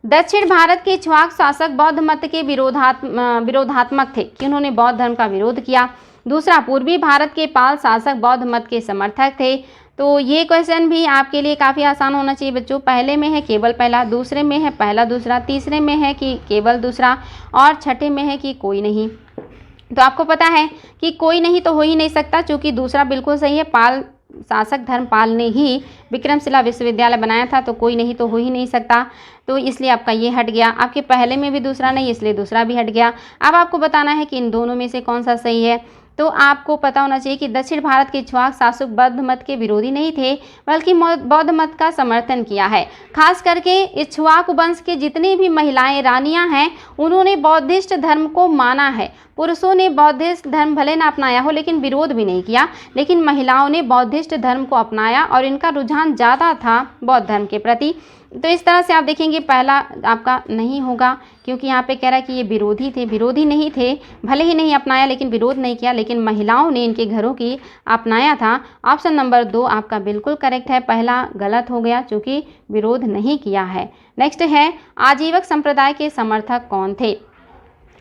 दक्षिण भारत के इक्ष्वाकु शासक बौद्ध मत के विरोधात्मक थे कि उन्होंने बौद्ध धर्म का विरोध किया। दूसरा, पूर्वी भारत के पाल शासक बौद्ध मत के समर्थक थे। तो ये क्वेश्चन भी आपके लिए काफ़ी आसान होना चाहिए बच्चों। पहले में है केवल पहला, दूसरे में है पहला दूसरा, तीसरे में है कि केवल दूसरा और छठे में है कि कोई नहीं। तो आपको पता है कि कोई नहीं तो हो ही नहीं सकता, क्योंकि दूसरा बिल्कुल सही है। पाल शासक धर्मपाल ने ही विक्रमशिला विश्वविद्यालय बनाया था, तो कोई नहीं तो हो ही नहीं सकता। तो इसलिए आपका ये हट गया। आपके पहले में भी दूसरा नहीं, इसलिए दूसरा भी हट गया। अब आपको बताना है कि इन दोनों में से कौन सा सही है। तो आपको पता होना चाहिए कि दक्षिण भारत के इक्ष्वाकु शासक बौद्ध मत के विरोधी नहीं थे, बल्कि बौद्ध मत का समर्थन किया है। खास करके इक्ष्वाकु वंश के जितनी भी महिलाएं रानियां हैं उन्होंने बौद्धिस्ट धर्म को माना है। पुरुषों ने बौद्धिस्ट धर्म भले ना अपनाया हो लेकिन विरोध भी नहीं किया, लेकिन महिलाओं ने बौद्धिस्ट धर्म को अपनाया और इनका रुझान ज़्यादा था बौद्ध धर्म के प्रति। तो इस तरह से आप देखेंगे पहला आपका नहीं होगा, क्योंकि यहाँ पे कह रहा है कि ये विरोधी थे, विरोधी नहीं थे, भले ही नहीं अपनाया लेकिन विरोध नहीं किया, लेकिन महिलाओं ने इनके घरों की अपनाया था। ऑप्शन नंबर 2 आपका बिल्कुल करेक्ट है, पहला गलत हो गया क्योंकि विरोध नहीं किया है। नेक्स्ट है आजीवक संप्रदाय के समर्थक कौन थे।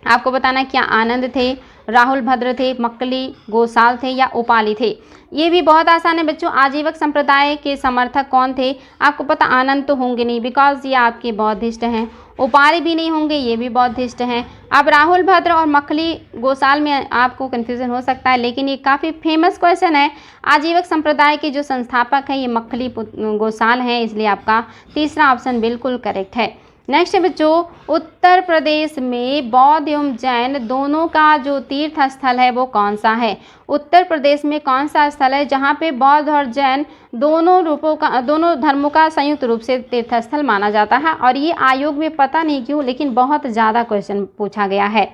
आपको बताना है क्या आनंद थे, राहुल भद्र थे, मक्कली गोसाल थे या उपाली थे। ये भी बहुत आसान है बच्चों। आजीवक संप्रदाय के समर्थक कौन थे। आपको पता आनंद तो होंगे नहीं बिकॉज ये आपके बौद्धिस्ट हैं। उपाली भी नहीं होंगे, ये भी बौद्धिस्ट हैं। अब राहुल भद्र और मक्कली गोसाल में आपको कन्फ्यूज़न हो सकता है, लेकिन ये काफ़ी फेमस क्वेश्चन है। आजीवक संप्रदाय के जो संस्थापक हैं ये मक्कली गोसाल हैं, इसलिए आपका तीसरा ऑप्शन बिल्कुल करेक्ट है। नेक्स्ट है बच्चों, उत्तर प्रदेश में बौद्ध एवं जैन दोनों का जो तीर्थ स्थल है वो कौन सा है। उत्तर प्रदेश में कौन सा स्थल है जहाँ पे बौद्ध और जैन दोनों धर्मों का संयुक्त रूप से तीर्थ स्थल माना जाता है। और ये आयोग में पता नहीं क्यों लेकिन बहुत ज़्यादा क्वेश्चन पूछा गया है,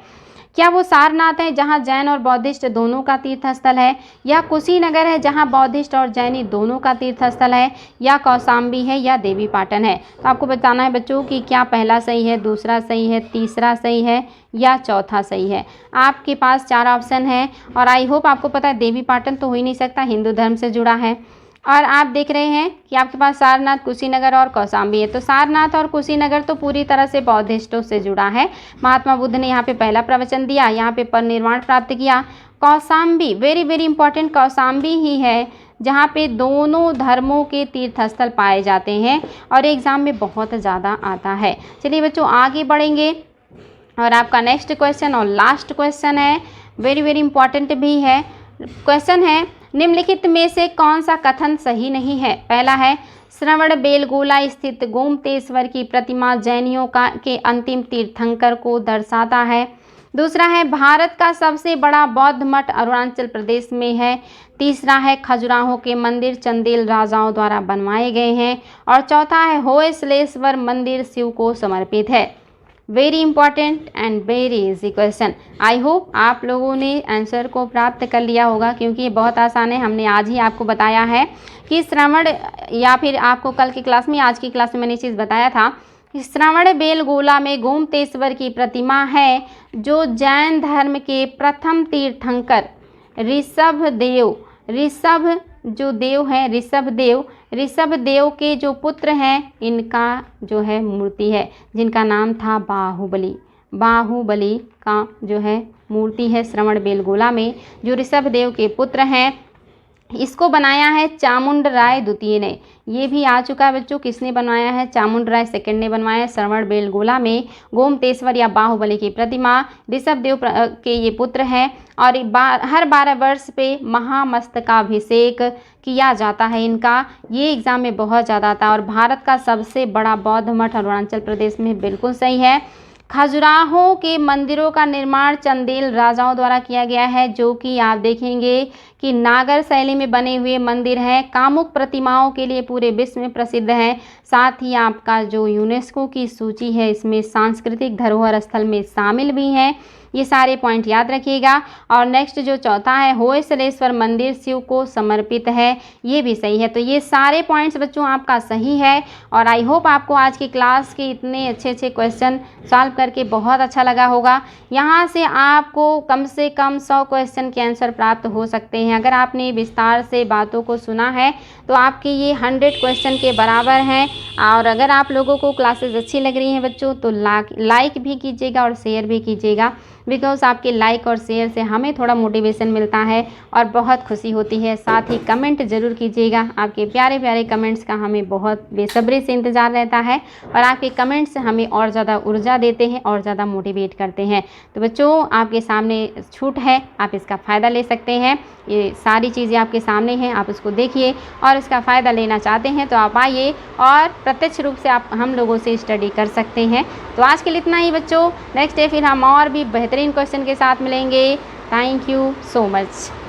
क्या वो सारनाथ है जहाँ जैन और बौद्धिस्ट दोनों का तीर्थ स्थल है, या कुशीनगर है जहाँ बौद्धिस्ट और जैनी दोनों का तीर्थ स्थल है, या कौशाम्बी है, या देवीपाटन है। तो आपको बताना है बच्चों कि क्या पहला सही है, दूसरा सही है, तीसरा सही है या चौथा सही है। आपके पास 4 ऑप्शन है और आई होप आपको पता है देवीपाटन तो हो ही नहीं सकता, हिंदू धर्म से जुड़ा है। और आप देख रहे हैं कि आपके पास सारनाथ, कुशीनगर और कौशाम्बी है। तो सारनाथ और कुशीनगर तो पूरी तरह से बौद्धिस्टों से जुड़ा है। महात्मा बुद्ध ने यहाँ पे पहला प्रवचन दिया, यहाँ पे परिनिर्वाण प्राप्त किया। Kaushambi very very important, Kaushambi ही है जहाँ पे दोनों धर्मों के तीर्थस्थल पाए जाते हैं और एग्ज़ाम में बहुत ज़्यादा आता है। चलिए बच्चों आगे बढ़ेंगे और आपका नेक्स्ट क्वेश्चन और लास्ट क्वेश्चन है, वेरी वेरी इंपॉर्टेंट भी है। क्वेश्चन है, निम्नलिखित में से कौन सा कथन सही नहीं है। पहला है, श्रवणबेलगोला स्थित गोमतेश्वर की प्रतिमा जैनियों के अंतिम तीर्थंकर को दर्शाता है। दूसरा है, भारत का सबसे बड़ा बौद्ध मठ अरुणाचल प्रदेश में है। तीसरा है, खजुराहो के मंदिर चंदेल राजाओं द्वारा बनवाए गए हैं। और चौथा है, होयसलेश्वर मंदिर शिव को समर्पित है। Very important and very easy question. I hope आप लोगों ने आंसर को प्राप्त कर लिया होगा क्योंकि ये बहुत आसान है। हमने आज ही आपको बताया है कि श्रवण, या फिर आपको कल की क्लास में, आज की क्लास में मैंने चीज़ बताया था कि श्रवणबेलगोला में गोमतेश्वर की प्रतिमा है जो जैन धर्म के प्रथम तीर्थंकर ऋषभ जो देव हैं, ऋषभ देव के जो पुत्र हैं, इनका जो है मूर्ति है, जिनका नाम था बाहुबली का जो है मूर्ति है श्रवणबेलगोला में, जो ऋषभ देव के पुत्र हैं। इसको बनाया है चामुंड राय द्वितीय ने। ये भी आ चुका है बच्चों, किसने बनवाया है, चामुंड राय सेकंड ने बनवाया है। श्रवणबेलगोला में गोमतेश्वर या बाहुबली की प्रतिमा ऋषभ देव के ये पुत्र हैं और हर 12 वर्ष पे महामस्तकाभिषेक किया जाता है इनका। ये एग्ज़ाम में बहुत ज़्यादा आता है। और भारत का सबसे बड़ा बौद्ध मठ अरुणाचल प्रदेश में, बिल्कुल सही है। खजुराहो के मंदिरों का निर्माण चंदेल राजाओं द्वारा किया गया है, जो कि आप देखेंगे कि नागर शैली में बने हुए मंदिर हैं, कामुक प्रतिमाओं के लिए पूरे विश्व में प्रसिद्ध हैं। साथ ही आपका जो यूनेस्को की सूची है इसमें सांस्कृतिक धरोहर स्थल में शामिल भी हैं। ये सारे पॉइंट याद रखिएगा। और नेक्स्ट जो चौथा है, होयसलेश्वर मंदिर शिव को समर्पित है, ये भी सही है। तो ये सारे पॉइंट्स बच्चों आपका सही है। और आई होप आपको आज की क्लास के इतने अच्छे अच्छे क्वेश्चन सॉल्व करके बहुत अच्छा लगा होगा। यहाँ से आपको कम से कम 100 क्वेश्चन के आंसर प्राप्त हो सकते हैं। अगर आपने विस्तार से बातों को सुना है तो आपके ये 100 क्वेश्चन के बराबर हैं। और अगर आप लोगों को क्लासेस अच्छी लग रही हैं बच्चों तो लाइक भी कीजिएगा और शेयर भी कीजिएगा, बिकॉज आपके लाइक और शेयर से हमें थोड़ा मोटिवेशन मिलता है और बहुत खुशी होती है। साथ ही कमेंट ज़रूर कीजिएगा, आपके प्यारे प्यारे कमेंट्स का हमें बहुत बेसब्री से इंतज़ार रहता है और आपके कमेंट्स हमें और ज़्यादा ऊर्जा देते हैं और ज़्यादा मोटिवेट करते हैं। तो बच्चों आपके सामने छूट है, आप इसका फ़ायदा ले सकते हैं। ये सारी चीज़ें आपके सामने हैं, आप इसको देखिए और इसका फ़ायदा लेना चाहते हैं तो आप आइए और प्रत्यक्ष रूप से आप हम लोगों से स्टडी कर सकते हैं। तो आज के लिए इतना ही बच्चों, नेक्स्ट डे फिर हम और भी बेहतरीन क्वेश्चन के साथ मिलेंगे। Thank you so much.